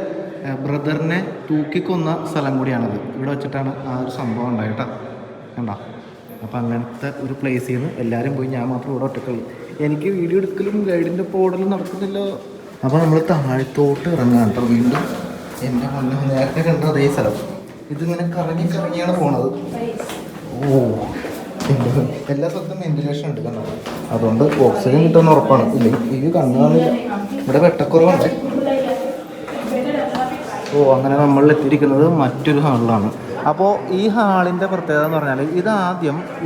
ബ്രദറിനെ തൂക്കിക്കൊന്ന സ്ഥലം കൂടിയാണത്. ഇവിടെ വെച്ചിട്ടാണ് ആ ഒരു സംഭവം ഉണ്ടായിട്ടാ കണ്ടോ. അപ്പോൾ അങ്ങനത്തെ ഒരു പ്ലേസിൽ നിന്ന് എല്ലാവരും പോയി, ഞാൻ മാത്രം ഇവിടെ ഒറ്റക്കുള്ളൂ. എനിക്ക് വീഡിയോ എടുക്കലും ഗൈഡിൻ്റെ പോടലും നടക്കുന്നില്ല. അപ്പോൾ നമ്മൾ താഴത്തോട്ട് ഇറങ്ങാം കേട്ടോ. വീണ്ടും എൻ്റെ മുന്നേ നേരത്തെ കണ്ട അതേ സ്ഥലം. ഇതിങ്ങനെ കറങ്ങിയാണ് പോണത്. ഓ, എല്ലാ സ്ഥലത്തും വെന്റിലേഷൻ ഉണ്ട് കണ്ടോ, അതുകൊണ്ട് ഓക്സിജൻ കിട്ടുമെന്ന് ഉറപ്പാണ്. ഇല്ലെങ്കിൽ ഇത് കണ്ണു കാണില്ല, ഇവിടെ വെട്ടക്കുറവുണ്ട്. ഓ, അങ്ങനെ നമ്മൾ എത്തിയിരിക്കുന്നത് മറ്റൊരു ഹാളിലാണ്. അപ്പോൾ ഈ ഹാളിൻ്റെ പ്രത്യേകത എന്ന് പറഞ്ഞാൽ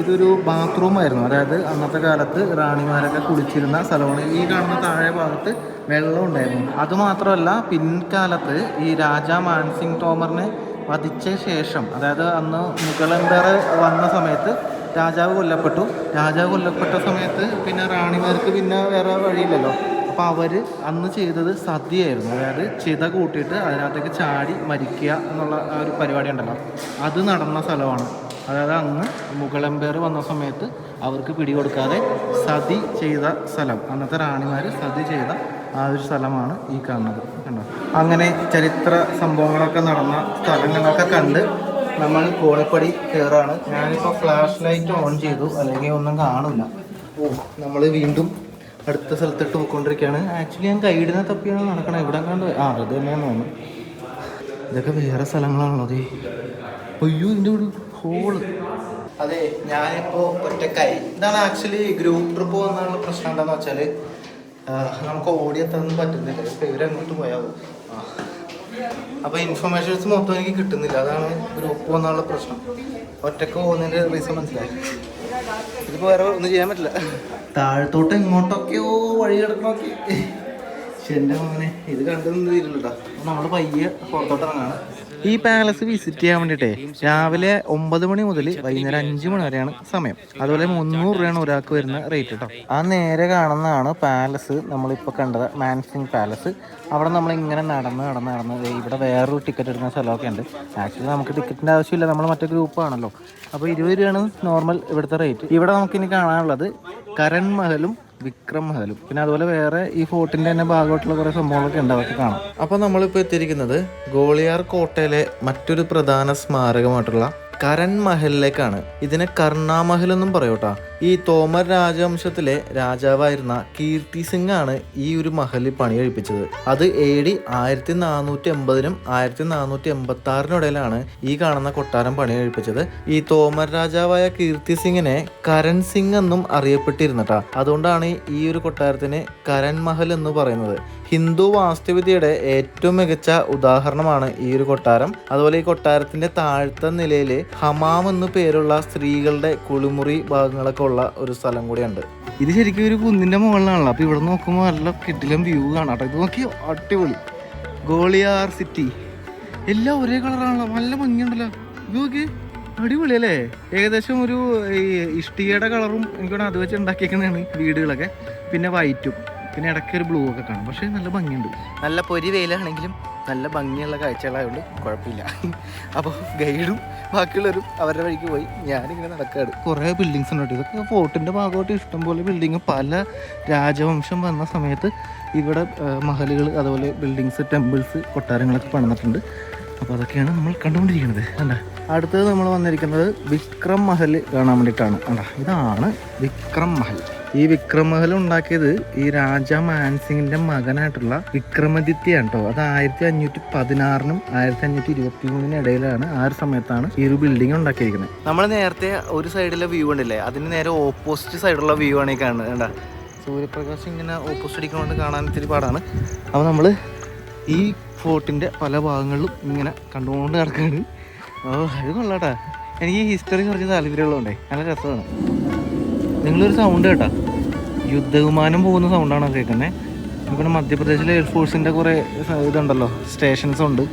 ഇതൊരു ബാത്റൂമായിരുന്നു. അതായത് അന്നത്തെ കാലത്ത് റാണിമാരൊക്കെ കുളിച്ചിരുന്ന സ്ഥലമാണ്. ഈ കാണുന്ന താഴെ ഭാഗത്ത് വെള്ളം ഉണ്ടായിരുന്നു. അതുമാത്രമല്ല, പിൻകാലത്ത് ഈ രാജാ മാൻസിംഗ് തോമറിനെ വധിച്ച ശേഷം, അതായത് അന്ന് മുഗൾ എംപയർ വന്ന സമയത്ത് രാജാവ് കൊല്ലപ്പെട്ട സമയത്ത് പിന്നെ റാണിമാർക്ക് പിന്നെ വേറെ വഴിയില്ലല്ലോ. അപ്പോൾ അവർ അന്ന് ചെയ്തത് സദ്യയായിരുന്നു. അതായത് ചിത കൂട്ടിയിട്ട് അതിനകത്തേക്ക് ചാടി മരിക്കുക എന്നുള്ള ആ ഒരു പരിപാടി ഉണ്ടല്ലോ, അത് നടന്ന സ്ഥലമാണ്. അതായത് അന്ന് മുഗൾ എംപയർ വന്ന സമയത്ത് അവർക്ക് പിടികൊടുക്കാതെ സതി ചെയ്ത സ്ഥലം, അന്നത്തെ റാണിമാർ സതി ചെയ്ത ആ ഒരു സ്ഥലമാണ് ഈ കാണുന്നത്. കണ്ടോ? അങ്ങനെ ചരിത്ര സംഭവങ്ങളൊക്കെ നടന്ന സ്ഥലങ്ങളൊക്കെ കണ്ട് നമ്മൾ കോണിപ്പടി കയറാണ്. ഞാനിപ്പോൾ ഫ്ലാഷ് ലൈറ്റ് ഓൺ ചെയ്തു, അല്ലെങ്കിൽ ഒന്നും കാണില്ല. നമ്മൾ വീണ്ടും അടുത്ത സ്ഥലത്തിട്ട് പോയിക്കൊണ്ടിരിക്കുകയാണ്. ആക്ച്വലി ഞാൻ ഗൈഡിനെ തപ്പിയാണ് നടക്കണം. ഇവിടെ കണ്ട് ഇത് തന്നെയാണെന്ന് തോന്നുന്നു. ഇതൊക്കെ വേറെ സ്ഥലങ്ങളാണല്ലോ. അതെ, അയ്യോ ഇതിൻ്റെ ഒരു ഹോള്. അതെ, ഞാനിപ്പോൾ ഒറ്റക്കായി. ഇതാണ് ആക്ച്വലി ഗ്രൂപ്പ് ട്രിപ്പ് വന്നുള്ള പ്രശ്നം. എന്താണെന്ന് വെച്ചാൽ നമുക്ക് ഓടിയെത്താനൊന്നും പറ്റുന്നില്ല. ഇപ്പോൾ ഇവരങ്ങോട്ട് പോയാവും. അപ്പോൾ ഇൻഫർമേഷൻസ് മൊത്തം എനിക്ക് കിട്ടുന്നില്ല. അതാണ് ഗ്രൂപ്പ് വന്നുള്ള പ്രശ്നം. ഒറ്റക്ക് പോകുന്നതിൻ്റെ റീസൺ മനസ്സിലായി. ഇതിപ്പോൾ വേറെ ഒന്നും ചെയ്യാൻ പറ്റില്ല. താഴത്തോട്ട് എങ്ങോട്ടൊക്കെയോ വഴി കിടക്കണമൊക്കെ. പക്ഷെ എൻ്റെ മോനെ ഇത് കണ്ടൊന്നും തീരുള്ളൂട്ടോ. അപ്പോൾ നമ്മൾ പയ്യെ പുറത്തോട്ട് ഇറങ്ങാണ്. ഈ പാലസ് വിസിറ്റ് ചെയ്യാൻ വേണ്ടിയിട്ടേ രാവിലെ 9 മണി മുതൽ വൈകുന്നേരം 5 മണി വരെയാണ് സമയം. അതുപോലെ 300 രൂപയാണ് ഒരാൾക്ക് വരുന്ന റേറ്റ് കേട്ടോ. ആ നേരെ കാണുന്നതാണ് പാലസ്, നമ്മളിപ്പോൾ കണ്ടത് മാൻസിംഗ് പാലസ്. അവിടെ നമ്മളിങ്ങനെ നടന്ന് ഇവിടെ വേറൊരു ടിക്കറ്റ് എടുക്കുന്ന സ്ഥലമൊക്കെ ഉണ്ട്. ആക്ച്വലി നമുക്ക് ടിക്കറ്റിൻ്റെ ആവശ്യമില്ല, നമ്മൾ മറ്റേ ഗ്രൂപ്പാണല്ലോ. അപ്പോൾ 20 രൂപയാണ് നോർമൽ ഇവിടുത്തെ റേറ്റ്. ഇവിടെ നമുക്കിനി കാണാനുള്ളത് കരൺ മഹലും വിക്രം മഹലും, പിന്നെ അതുപോലെ വേറെ ഈ ഫോർട്ടിൻ്റെ തന്നെ ഭാഗമായിട്ടുള്ള കുറേ സംഭവങ്ങളൊക്കെ ഉണ്ട്, അതൊക്കെ കാണാം. അപ്പോൾ നമ്മളിപ്പോൾ എത്തിയിരിക്കുന്നത് ഗോളിയാർ കോട്ടയിലെ മറ്റൊരു പ്രധാന സ്മാരകമായിട്ടുള്ള കരൺ മഹലിലേക്കാണ്. ഇതിനെ കർണാമഹൽ എന്നും പറയൂട്ടാ. ഈ തോമർ രാജവംശത്തിലെ രാജാവായിരുന്ന കീർത്തി സിംഗ് ആണ് ഈ ഒരു മഹൽ പണി കഴിപ്പിച്ചത്. അത് AD 1480 1486 ഇടയിലാണ് ഈ കാണുന്ന കൊട്ടാരം പണി കഴിപ്പിച്ചത്. ഈ തോമർ രാജാവായ കീർത്തി സിംഗിനെ കരൺ സിംഗ് എന്നും അറിയപ്പെട്ടിരുന്നട്ടാ. അതുകൊണ്ടാണ് ഈ ഒരു കൊട്ടാരത്തിന് കരൺ മഹൽ എന്ന് പറയുന്നത്. ഹിന്ദു വാസ്തുവിദ്യയുടെ ഏറ്റവും മികച്ച ഉദാഹരണമാണ് ഈ ഒരു കൊട്ടാരം. അതുപോലെ ഈ കൊട്ടാരത്തിന്റെ താഴത്തെ നിലയിൽ ഹമാം എന്നു പേരുള്ള സ്ത്രീകളുടെ കുളിമുറി ഭാഗങ്ങളൊക്കെ ഉള്ള ഒരു സ്ഥലം കൂടിയുണ്ട്. ഇത് ശരിക്കും ഒരു കുന്നിന്റെ മുകളിലാണല്ലോ. അപ്പൊ ഇവിടെ നോക്കുമ്പോൾ നല്ല കിടിലം വ്യൂ കാണാം കേട്ടോ. ഇത് നോക്കി അടിപൊളി ഗോളിയാർ സിറ്റി. എല്ലാം ഒരേ കളറാണല്ലോ, നല്ല ഭംഗിയുണ്ടല്ലോ. ഇത് നോക്കി അടിപൊളി അല്ലേ. ഏകദേശം ഒരു ഇഷ്ടികയുടെ കളറും എനിക്കോടെ അത് വെച്ച് ഉണ്ടാക്കിയേക്കുന്നതാണ് വീടുകളൊക്കെ. പിന്നെ വൈറ്റും പിന്നെ ഇടയ്ക്ക് ഒരു ബ്ലൂ ഒക്കെ കാണും. പക്ഷേ നല്ല ഭംഗിയുണ്ട്. നല്ല പൊരി വെയിലാണെങ്കിലും നല്ല ഭംഗിയുള്ള കാഴ്ചകളായതുകൊണ്ട് കുഴപ്പമില്ല. അപ്പോൾ ഗൈഡും ബാക്കിയുള്ളവരും അവരുടെ വഴിക്ക് പോയി, ഞാനിങ്ങനെ നടക്കാറ്. കുറേ ബിൽഡിങ്സ് ഉണ്ട്. ഇതൊക്കെ ഫോർട്ടിൻ്റെ ഭാഗമായിട്ട് ഇഷ്ടംപോലെ ബിൽഡിങ്. പല രാജവംശം വന്ന സമയത്ത് ഇവിടെ മഹലുകൾ, അതുപോലെ ബിൽഡിങ്സ്, ടെമ്പിൾസ്, കൊട്ടാരങ്ങളൊക്കെ പണിതിട്ടുണ്ട്. അപ്പോൾ അതൊക്കെയാണ് നമ്മൾ കണ്ടുകൊണ്ടിരിക്കുന്നത്. കണ്ടാ, അടുത്തത് നമ്മൾ വന്നിരിക്കുന്നത് വിക്രം മഹൽ കാണാൻ വേണ്ടിയിട്ടാണ്. കണ്ടാ, ഇതാണ് വിക്രം മഹൽ. ഈ വിക്രം മഹൽ ഉണ്ടാക്കിയത് ഈ രാജാ മാൻസിംഗിന്റെ മകനായിട്ടുള്ള വിക്രമാദിത്യയാണ് കേട്ടോ. അത് 1516 1523 ഇടയിലാണ്. ആ ഒരു സമയത്താണ് ഈ ഒരു ബിൽഡിംഗ് ഉണ്ടാക്കിയിരിക്കുന്നത്. നമ്മൾ നേരത്തെ ഒരു സൈഡിലെ വ്യൂ ഉണ്ടല്ലേ, അതിന് നേരെ ഓപ്പോസിറ്റ് സൈഡുള്ള വ്യൂ ആണ് ഈ കാണുന്നത്. കണ്ടാ, സൂര്യപ്രകാശം ഇങ്ങനെ ഓപ്പോസിറ്റ് അടിക്കുന്നതുകൊണ്ട് കാണാൻ ഇത്തിരി പാടാണ്. അപ്പോൾ നമ്മൾ ഈ ഫോർട്ടിൻ്റെ പല ഭാഗങ്ങളിലും ഇങ്ങനെ കണ്ടുകൊണ്ട് നടക്കുകയാണ്. അത് കൊള്ളാട്ടാ. എനിക്ക് ഈ ഹിസ്റ്ററി കുറച്ച് താല്പര്യമുള്ളതുകൊണ്ടേ നല്ല രസമാണ്. നിങ്ങളൊരു സൗണ്ട് കേട്ടാ, യുദ്ധവിമാനം പോകുന്ന സൗണ്ടാണ് കേൾക്കുന്നത്. ഇവിടെ മധ്യപ്രദേശിലെ എയർഫോഴ്സിൻ്റെ കുറേ ഇതുണ്ടല്ലോ, സ്റ്റേഷൻസ് ഉണ്ട്.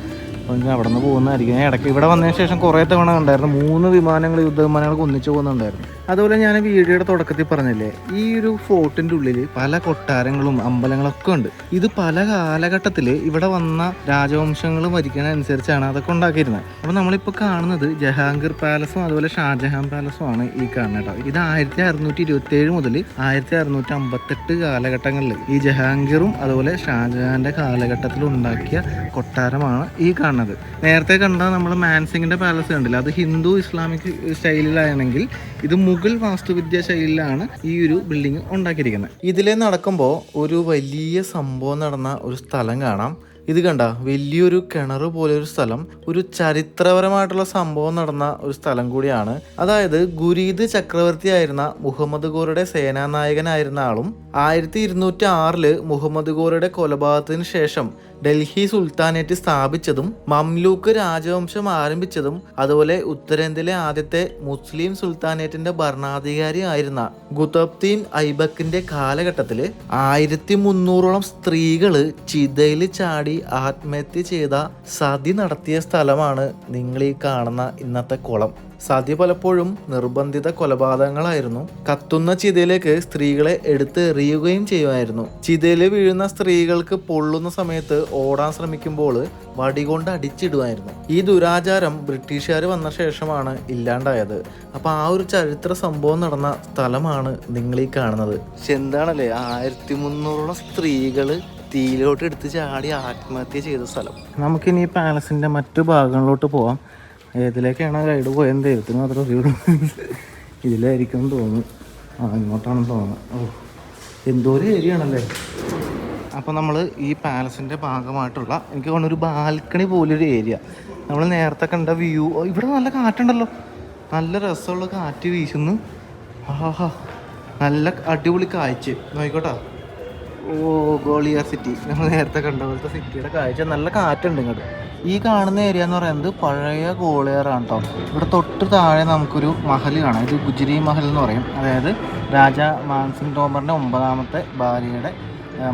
അപ്പോൾ അവിടെ നിന്ന് പോകുന്നതായിരിക്കും. ഇടയ്ക്ക് ഇവിടെ വന്നതിന് ശേഷം കുറേ തവണ ഉണ്ടായിരുന്നു 3 വിമാനങ്ങൾ, യുദ്ധവിമാനങ്ങൾക്ക് ഒന്നിച്ച് പോകുന്നുണ്ടായിരുന്നു. അതുപോലെ ഞാൻ വീഡിയോയുടെ തുടക്കത്തിൽ പറഞ്ഞില്ലേ, ഈ ഒരു ഫോർട്ടിൻ്റെ ഉള്ളിൽ പല കൊട്ടാരങ്ങളും അമ്പലങ്ങളൊക്കെ ഉണ്ട്. ഇത് പല കാലഘട്ടത്തിൽ ഇവിടെ വന്ന രാജവംശങ്ങൾ ഭരിക്കുന്നതനുസരിച്ചാണ് അതൊക്കെ ഉണ്ടാക്കിയിരുന്നത്. അപ്പോൾ നമ്മളിപ്പോൾ കാണുന്നത് ജഹാംഗീർ പാലസും അതുപോലെ ഷാജഹാൻ പാലസും ആണ് ഈ കാണുന്നത്. ഇത് 1627 മുതൽ 1658 കാലഘട്ടങ്ങളിൽ ഈ ജഹാംഗീറും അതുപോലെ ഷാജഹാന്റെ കാലഘട്ടത്തിൽ ഉണ്ടാക്കിയ കൊട്ടാരമാണ് ഈ കാണുന്നത്. നേരത്തെ കണ്ട നമ്മൾ മാൻസിംഗിന്റെ പാലസ് കണ്ടില്ല, അത് ഹിന്ദു ഇസ്ലാമിക് സ്റ്റൈലിലാണെങ്കിൽ ഇത് മുഗൾ വാസ്തുവിദ്യ ശൈലിയിലാണ് ഈ ഒരു ബിൽഡിംഗ് ഉണ്ടാക്കിയിരിക്കുന്നത്. ഇതിലെ നടക്കുമ്പോൾ ഒരു വലിയ സംഭവം നടന്ന ഒരു സ്ഥലം കാണാം. ഇത് കണ്ട വലിയൊരു കിണർ പോലെ ഒരു സ്ഥലം, ഒരു ചരിത്രപരമായിട്ടുള്ള സംഭവം നടന്ന ഒരു സ്ഥലം കൂടിയാണ്. അതായത് ഗുരീദ് ചക്രവർത്തി ആയിരുന്ന മുഹമ്മദ് ഗോറിയുടെ സേനാനായകനായിരുന്ന ആളും 1206 മുഹമ്മദ് ഗോറിയുടെ കൊലപാതകത്തിന് ശേഷം ഡൽഹി സുൽത്താനേറ്റ് സ്ഥാപിച്ചതും മംലൂക്ക് രാജവംശം ആരംഭിച്ചതും അതുപോലെ ഉത്തരേന്ത്യയിലെ ആദ്യത്തെ മുസ്ലിം സുൽത്താനേറ്റിന്റെ ഭരണാധികാരി ആയിരുന്ന ഖുത്ബുദ്ദീൻ ഐബക്കിന്റെ കാലഘട്ടത്തില് 1300ഓളം സ്ത്രീകള് ചിതയിൽ ചാടി ആത്മഹത്യ ചെയ്ത സതി നടത്തിയ സ്ഥലമാണ് നിങ്ങൾ ഈ കാണുന്ന ഇന്നത്തെ കുളം. സതി പലപ്പോഴും നിർബന്ധിത കൊലപാതകങ്ങളായിരുന്നു. കത്തുന്ന ചിതയിലേക്ക് സ്ത്രീകളെ എടുത്ത് എറിയുകയും ചെയ്യുമായിരുന്നു. ചിതയിൽ വീഴുന്ന സ്ത്രീകൾക്ക് പൊള്ളുന്ന സമയത്ത് ഓടാൻ ശ്രമിക്കുമ്പോൾ വടികൊണ്ട് അടിച്ചിടുമായിരുന്നു. ഈ ദുരാചാരം ബ്രിട്ടീഷുകാർ വന്ന ശേഷമാണ് ഇല്ലാണ്ടായത്. അപ്പൊ ആ ഒരു ചരിത്ര സംഭവം നടന്ന സ്ഥലമാണ് നിങ്ങൾ ഈ കാണുന്നത്. എന്താണല്ലേ 1300ഓളം സ്ത്രീകള് തീയിലോട്ട് എടുത്ത് ചാടി ആത്മഹത്യ ചെയ്ത സ്ഥലം. നമുക്കിനി ഈ പാലസിന്റെ മറ്റു ഭാഗങ്ങളിലോട്ട് പോവാം. ഏതിലേക്കാണ് ഗൈഡ് പോയെന്ന് ദൈവത്തിന് മാത്രം അറിയുള്ളൂ. ഇതിലായിരിക്കും തോന്നുന്നു. ഇങ്ങോട്ടാണെന്ന് തോന്നുന്നു. എന്തോ ഒരു ഏരിയ ആണല്ലേ. അപ്പോൾ നമ്മൾ ഈ പാലസിൻ്റെ ഭാഗമായിട്ടുള്ള എനിക്ക് തോന്നുന്നു ഒരു ബാൽക്കണി പോലൊരു ഏരിയ. നമ്മൾ നേരത്തെ കണ്ട വ്യൂ. ഇവിടെ നല്ല കാറ്റുണ്ടല്ലോ, നല്ല രസമുള്ള കാറ്റ് വീശുന്നു. ആഹാ, നല്ല അടിപൊളി കാഴ്ച നോയിക്കോട്ടെ. ഗോളിയാർ സിറ്റി, നമ്മൾ നേരത്തെ കണ്ട പോലത്തെ സിറ്റിയുടെ കാഴ്ച. നല്ല കാറ്റുണ്ട് ഇങ്ങോട്ട്. ഈ കാണുന്ന ഏരിയ എന്ന് പറയുന്നത് പഴയ ഗോളിയാറാണ് കേട്ടോ. ഇവിടെ തൊട്ട് താഴെ നമുക്കൊരു മഹൽ കാണാം. ഇത് ഗുജരി മഹൽ എന്ന് പറയും. അതായത് രാജ മാൻസിംഗ് ടോമറിൻ്റെ 9ാമത്തെ ഭാര്യയുടെ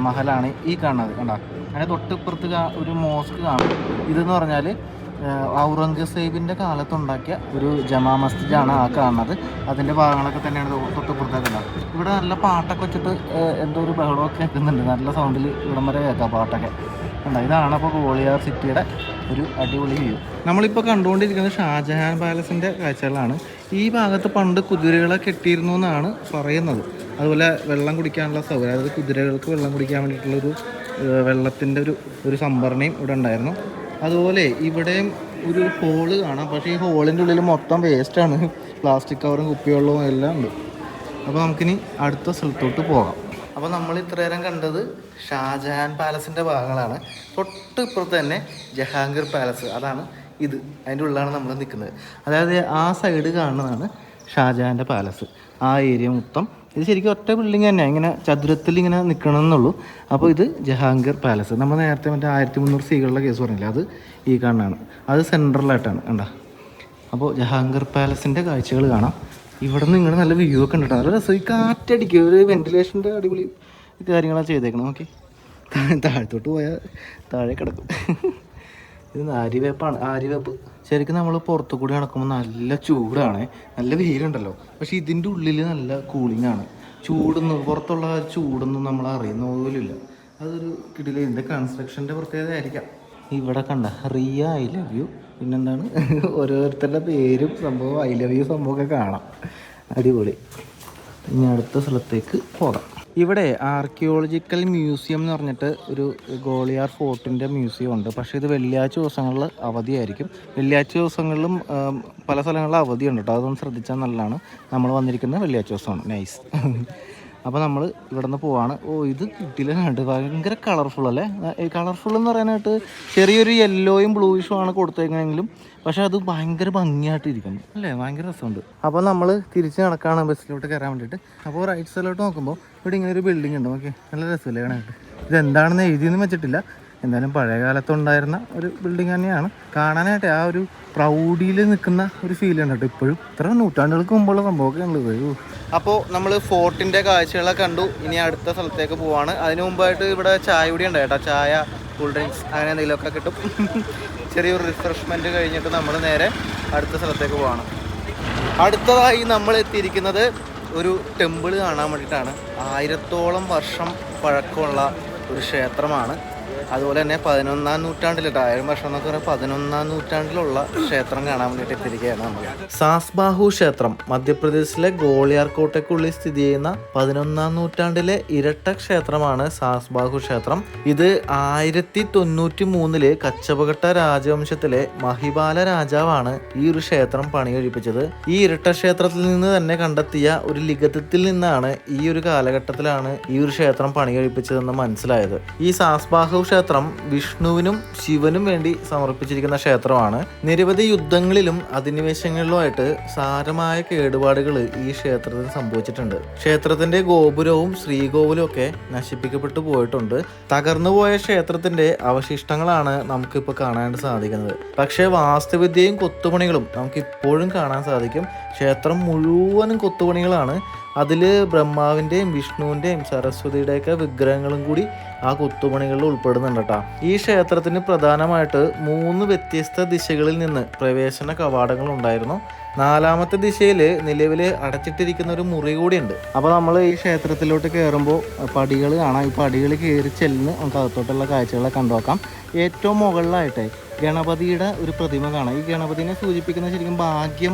മഹലാണ് ഈ കാണുന്നത്. കണ്ടോ, അതിന് തൊട്ടിപ്പുറത്ത് ഒരു മോസ്ക് കാണും. ഇതെന്ന് പറഞ്ഞാൽ ഔറംഗസേബിൻ്റെ കാലത്തുണ്ടാക്കിയ ഒരു ജമാ മസ്ജിദാണ് ആ കാണുന്നത്. അതിൻ്റെ ഭാഗങ്ങളൊക്കെ തന്നെയാണ് തൊട്ടിപ്പുറത്തൊക്കെ ഉണ്ടാകും. ഇവിടെ നല്ല പാട്ടൊക്കെ വെച്ചിട്ട് എന്തോ ഒരു ബഹളമൊക്കെ കേൾക്കുന്നുണ്ട്. നല്ല സൗണ്ടിൽ ഇവിടം വരെ കേൾക്കാം പാട്ടൊക്കെ. ഇതാണ് അപ്പോൾ ഗോളിയാർ സിറ്റിയുടെ ഒരു അടിപൊളി വ്യൂ. നമ്മളിപ്പോൾ കണ്ടുകൊണ്ടിരിക്കുന്നത് ഷാജഹാൻ പാലസിൻ്റെ കാഴ്ചകളാണ്. ഈ ഭാഗത്ത് പണ്ട് കുതിരകളെ കെട്ടിയിരുന്നു എന്നാണ് പറയുന്നത്. അതുപോലെ വെള്ളം കുടിക്കാനുള്ള സൗകര്യം, അതായത് കുതിരകൾക്ക് വെള്ളം കുടിക്കാൻ വേണ്ടിയിട്ടുള്ളൊരു വെള്ളത്തിൻ്റെ ഒരു സംഭരണിയും ഇവിടെ ഉണ്ടായിരുന്നു. അതുപോലെ ഇവിടെയും ഒരു ഹോള് കാണാം. പക്ഷേ ഈ ഹോളിൻ്റെ ഉള്ളിൽ മൊത്തം വേസ്റ്റാണ്. പ്ലാസ്റ്റിക് കവറും കുപ്പിവെള്ളവും എല്ലാം ഉണ്ട്. അപ്പോൾ നമുക്കിനി അടുത്ത സ്ഥലത്തോട്ട് പോകാം. അപ്പോൾ നമ്മൾ ഇത്രയേരം കണ്ടത് ഷാജഹാൻ പാലസിൻ്റെ ഭാഗങ്ങളാണ്. തൊട്ട് ഇപ്പുറത്ത് തന്നെ ജഹാംഗീർ പാലസ്, അതാണ് ഇത്. അതിൻ്റെ ഉള്ളിലാണ് നമ്മൾ നിൽക്കുന്നത്. അതായത് ആ സൈഡ് കാണുന്നതാണ് ഷാജഹാൻ്റെ പാലസ്. ആ ഏരിയ മൊത്തം ഇത് ശരിക്കും ഒറ്റ ബിൽഡിങ് തന്നെ, ഇങ്ങനെ ചതുരത്തിൽ ഇങ്ങനെ നിൽക്കണമെന്നുള്ളൂ. അപ്പോൾ ഇത് ജഹാംഗീർ പാലസ്. നമ്മൾ നേരത്തെ മറ്റേ 1300 സ്ത്രീകളുടെ കേസ് പറഞ്ഞില്ല, അത് ഈ കാണാണ്. അത് സെൻട്രലായിട്ടാണ് കണ്ടോ. അപ്പോൾ ജഹാംഗീർ പാലസിൻ്റെ കാഴ്ചകൾ കാണാം. ഇവിടെ നിന്ന് ഇങ്ങനെ നല്ല വ്യൂ ഒക്കെ ഉണ്ട്. നല്ല രസം. ഈ കാറ്റടിക്കുക, ഒരു വെന്റിലേഷൻ്റെ അടിപൊളി കാര്യങ്ങളാണ് ചെയ്തേക്കണം. ഓക്കെ, താഴത്തോട്ട് പോയാൽ താഴെ കിടക്കും. ഇത് ആര്യവേപ്പാണ്, ആര്യവേപ്പ്. ശരിക്കും നമ്മൾ പുറത്തു കൂടി നടക്കുമ്പോൾ നല്ല ചൂടാണ്, നല്ല വെയിലുണ്ടല്ലോ. പക്ഷേ ഇതിൻ്റെ ഉള്ളിൽ നല്ല കൂളിംഗ് ആണ്. ചൂടൊന്നും പുറത്തുള്ള ചൂടൊന്നും നമ്മൾ അറിയുന്ന പോലുമില്ല. അതൊരു കിടില. ഇതിൻ്റെ കൺസ്ട്രക്ഷൻ്റെ പ്രത്യേകത ആയിരിക്കാം. ഇവിടെ കണ്ട റിയ ഐ ലവ് യു, പിന്നെന്താണ് ഓരോരുത്തരുടെ പേരും സംഭവം ഐ ലവ് യു സംഭവമൊക്കെ കാണാം. അടിപൊളി. ഇനി അടുത്ത സ്ഥലത്തേക്ക് പോകാം. ഇവിടെ ആർക്കിയോളജിക്കൽ മ്യൂസിയം എന്ന് പറഞ്ഞിട്ട് ഒരു ഗോളിയാർ ഫോർട്ടിൻ്റെ മ്യൂസിയം ഉണ്ട്. പക്ഷേ ഇത് വെള്ളിയാഴ്ച ദിവസങ്ങളിൽ അവധിയായിരിക്കും. വെള്ളിയാഴ്ച ദിവസങ്ങളിലും പല സ്ഥലങ്ങളിലും അവധിയുണ്ട് കേട്ടോ. അതൊന്ന് ശ്രദ്ധിച്ചാൽ നല്ലതാണ്. നമ്മൾ വന്നിരിക്കുന്നത് വെള്ളിയാഴ്ച ദിവസമാണ്. നൈസ്. അപ്പോൾ നമ്മൾ ഇവിടെ നിന്ന് പോവാണ്. ഇത് കിട്ടില്ല കണ്ട് ഭയങ്കര കളർഫുൾ അല്ലേ. കളർഫുൾ എന്ന് പറയാനായിട്ട് ചെറിയൊരു യെല്ലോയും ബ്ലൂയിഷും ആണ് കൊടുത്തേക്കണെങ്കിലും പക്ഷെ അത് ഭയങ്കര ഭംഗിയായിട്ട് ഇരിക്കുന്നു അല്ലേ, ഭയങ്കര രസമുണ്ട്. അപ്പോൾ നമ്മൾ തിരിച്ച് നടക്കുകയാണ് ബസ്സിലോട്ട് കയറാൻ വേണ്ടിയിട്ട്. അപ്പോൾ റൈറ്റ് സൈഡിലോട്ട് നോക്കുമ്പോൾ ഇവിടെ ഇങ്ങനെ ഒരു ബിൽഡിംഗ് ഉണ്ട്. ഓക്കെ, നല്ല രസമില്ലേ കാണാനായിട്ട്. ഇതെന്താണെന്ന് എഴുതിയൊന്നും വെച്ചിട്ടില്ല, എന്തായാലും പഴയ കാലത്തുണ്ടായിരുന്ന ഒരു ബിൽഡിംഗ് തന്നെയാണ്. കാണാനായിട്ട് ആ ഒരു പ്രൗഢിയിൽ നിൽക്കുന്ന ഒരു ഫീൽ ഉണ്ട് കേട്ടോ. ഇപ്പോഴും ഇത്ര നൂറ്റാണ്ടുകൾക്ക് മുമ്പുള്ള സംഭവമൊക്കെ ഉള്ളത്. അപ്പോൾ നമ്മൾ ഫോർട്ടിൻ്റെ കാഴ്ചകളൊക്കെ കണ്ടു. ഇനി അടുത്ത സ്ഥലത്തേക്ക് പോവാണ്. അതിന് മുമ്പായിട്ട് ഇവിടെ ചായ കൂടി ഉണ്ട് കേട്ടോ. ചായ, കൂൾ ഡ്രിങ്ക്സ് അങ്ങനെ എന്തെങ്കിലുമൊക്കെ കിട്ടും. ചെറിയൊരു റിഫ്രഷ്മെൻറ്റ് കഴിഞ്ഞിട്ട് നമ്മൾ നേരെ അടുത്ത സ്ഥലത്തേക്ക് പോവാണ്. അടുത്തതായി നമ്മൾ എത്തിയിരിക്കുന്നത് ഒരു ടെമ്പിൾ കാണാൻ വേണ്ടിയിട്ടാണ്. 1000ഓളം വർഷം പഴക്കമുള്ള ഒരു ക്ഷേത്രമാണ്. അതുപോലെ തന്നെ 11ാം നൂറ്റാണ്ടിൽ, 1000 വർഷം എന്നൊക്കെ പറഞ്ഞാൽ 11ാം നൂറ്റാണ്ടിലുള്ള ക്ഷേത്രം കാണാൻ വേണ്ടിയിട്ട് എത്തിയിരിക്കുകയാണ് നമ്മൾ. സാസ്ബാഹു ക്ഷേത്രം മധ്യപ്രദേശിലെ ഗോളിയാർ കോട്ടയ്ക്കുള്ളിൽ സ്ഥിതി ചെയ്യുന്ന 11ാം നൂറ്റാണ്ടിലെ ഇരട്ട ക്ഷേത്രമാണ് സാസ്ബാഹു ക്ഷേത്രം. ഇത് 1093 കച്ചപഘട്ട രാജവംശത്തിലെ മഹിപാല രാജാവാണ് ഈ ഒരു ക്ഷേത്രം പണികഴിപ്പിച്ചത്. ഈ ഇരട്ട ക്ഷേത്രത്തിൽ നിന്ന് തന്നെ കണ്ടെത്തിയ ഒരു ലിഖിതത്തിൽ നിന്നാണ് ഈ ഒരു കാലഘട്ടത്തിലാണ് ഈ ഒരു ക്ഷേത്രം പണികഴിപ്പിച്ചതെന്ന് മനസ്സിലായത്. ഈ സാസ്ബാഹു ക്ഷേത്രം വിഷ്ണുവിനും ശിവനും വേണ്ടി സമർപ്പിച്ചിരിക്കുന്ന ക്ഷേത്രമാണ്. നിരവധി യുദ്ധങ്ങളിലും അധിനിവേശങ്ങളിലുമായിട്ട് സാരമായ കേടുപാടുകൾ ഈ ക്ഷേത്രത്തിൽ സംഭവിച്ചിട്ടുണ്ട്. ക്ഷേത്രത്തിന്റെ ഗോപുരവും ശ്രീകോവിലും ഒക്കെ നശിപ്പിക്കപ്പെട്ടു പോയിട്ടുണ്ട്. തകർന്നു പോയ ക്ഷേത്രത്തിന്റെ അവശിഷ്ടങ്ങളാണ് നമുക്കിപ്പോൾ കാണാൻ സാധിക്കുന്നത്. പക്ഷേ വാസ്തുവിദ്യയും കൊത്തുപണികളും നമുക്ക് ഇപ്പോഴും കാണാൻ സാധിക്കും. ക്ഷേത്രം മുഴുവനും കൊത്തുപണികളാണ്. അതിൽ ബ്രഹ്മാവിൻ്റെയും വിഷ്ണുവിൻ്റെയും സരസ്വതിയുടെയൊക്കെ വിഗ്രഹങ്ങളും കൂടി ആ കൊത്തുപണികളിൽ ഉൾപ്പെടുന്നുണ്ട് കേട്ടോ. ഈ ക്ഷേത്രത്തിന് പ്രധാനമായിട്ട് 3 വ്യത്യസ്ത ദിശകളിൽ നിന്ന് പ്രവേശന കവാടങ്ങൾ ഉണ്ടായിരുന്നു. 4ാമത്തെ ദിശയിൽ നിലവിൽ അടച്ചിട്ടിരിക്കുന്ന ഒരു മുറി കൂടിയുണ്ട്. അപ്പോൾ നമ്മൾ ഈ ക്ഷേത്രത്തിലോട്ട് കയറുമ്പോൾ പടികൾ കാണാം. ഈ പടികൾ കയറി ചെല്ലുന്ന നമുക്ക് അകത്തോട്ടുള്ള കാഴ്ചകളെ കണ്ടുനോക്കാം. ഏറ്റവും മുകളിലായിട്ട് ഗണപതിയുടെ ഒരു പ്രതിമ കാണാം. ഈ ഗണപതിനെ സൂചിപ്പിക്കുന്ന ശരിക്കും ഭാഗ്യം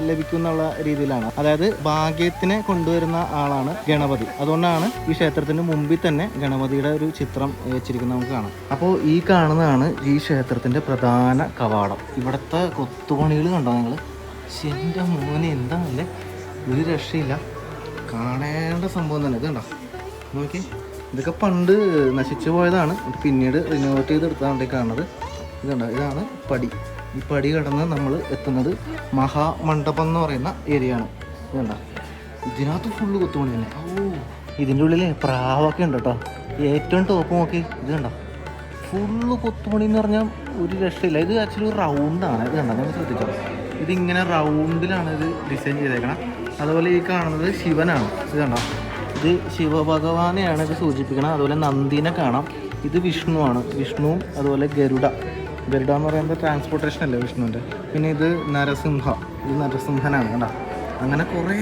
ലഭിക്കും എന്നുള്ള രീതിയിലാണ്. അതായത് ഭാഗ്യത്തിനെ കൊണ്ടുവരുന്ന ആളാണ് ഗണപതി. അതുകൊണ്ടാണ് ഈ ക്ഷേത്രത്തിന് മുമ്പിൽ തന്നെ ഗണപതിയുടെ ഒരു ചിത്രം വെച്ചിരിക്കുന്നത് നമുക്ക് കാണാം. അപ്പോൾ ഈ കാണുന്നതാണ് ഈ ക്ഷേത്രത്തിന്റെ പ്രധാന കവാടം. ഇവിടുത്തെ കൊത്തുപണികൾ കണ്ടോ നിങ്ങൾ? എൻ്റെ മോനെ എന്താണല്ലേ, ഒരു രക്ഷയില്ല, കാണേണ്ട സംഭവം തന്നെ. ഇത് കണ്ടോ നോക്കി, ഇതൊക്കെ പണ്ട് നശിച്ചു പോയതാണ്, പിന്നീട് റിനോവേറ്റ് ചെയ്തെടുത്താണ് കാണുന്നത്. ഇതുണ്ടോ, ഇതാണ് പടി. ഈ പടി കടന്ന് നമ്മൾ എത്തുന്നത് മഹാമണ്ഡപം എന്ന് പറയുന്ന ഏരിയ ആണ്. ഇതുണ്ടോ, ഇതിനകത്ത് ഫുള്ള് കൊത്തുപണി തന്നെ. ഇതിൻ്റെ ഉള്ളിൽ പ്രാവൊക്കെ ഉണ്ട് കേട്ടോ. ഏറ്റവും ടോപ്പ് നോക്കി, ഇത് കണ്ടോ, ഫുള്ള് കൊത്തുപണി എന്ന് പറഞ്ഞാൽ ഒരു രക്ഷയില്ല. ഇത് ആക്ച്വലി ഒരു റൗണ്ടാണ്. ഇത് കണ്ടോ, നിങ്ങൾ ശ്രദ്ധിച്ചോ, ഇതിങ്ങനെ റൗണ്ടിലാണ് ഇത് ഡിസൈൻ ചെയ്തേക്കണം. അതുപോലെ ഈ കാണുന്നത് ശിവനാണ്. ഇത് കണ്ടോ, ഇത് ശിവഭഗവാനെയാണ് ഇത് സൂചിപ്പിക്കണം. അതുപോലെ നന്ദിനെ കാണാം. ഇത് വിഷ്ണുവാണ്. വിഷ്ണുവും അതുപോലെ ഗരുഡ എന്ന് പറയുമ്പോൾ ട്രാൻസ്പോർട്ടേഷൻ അല്ലേ വിഷ്ണുവിൻ്റെ. പിന്നെ ഇത് നരസിംഹ, ഇത് നരസിംഹനാണ് കണ്ടോ. അങ്ങനെ കുറേ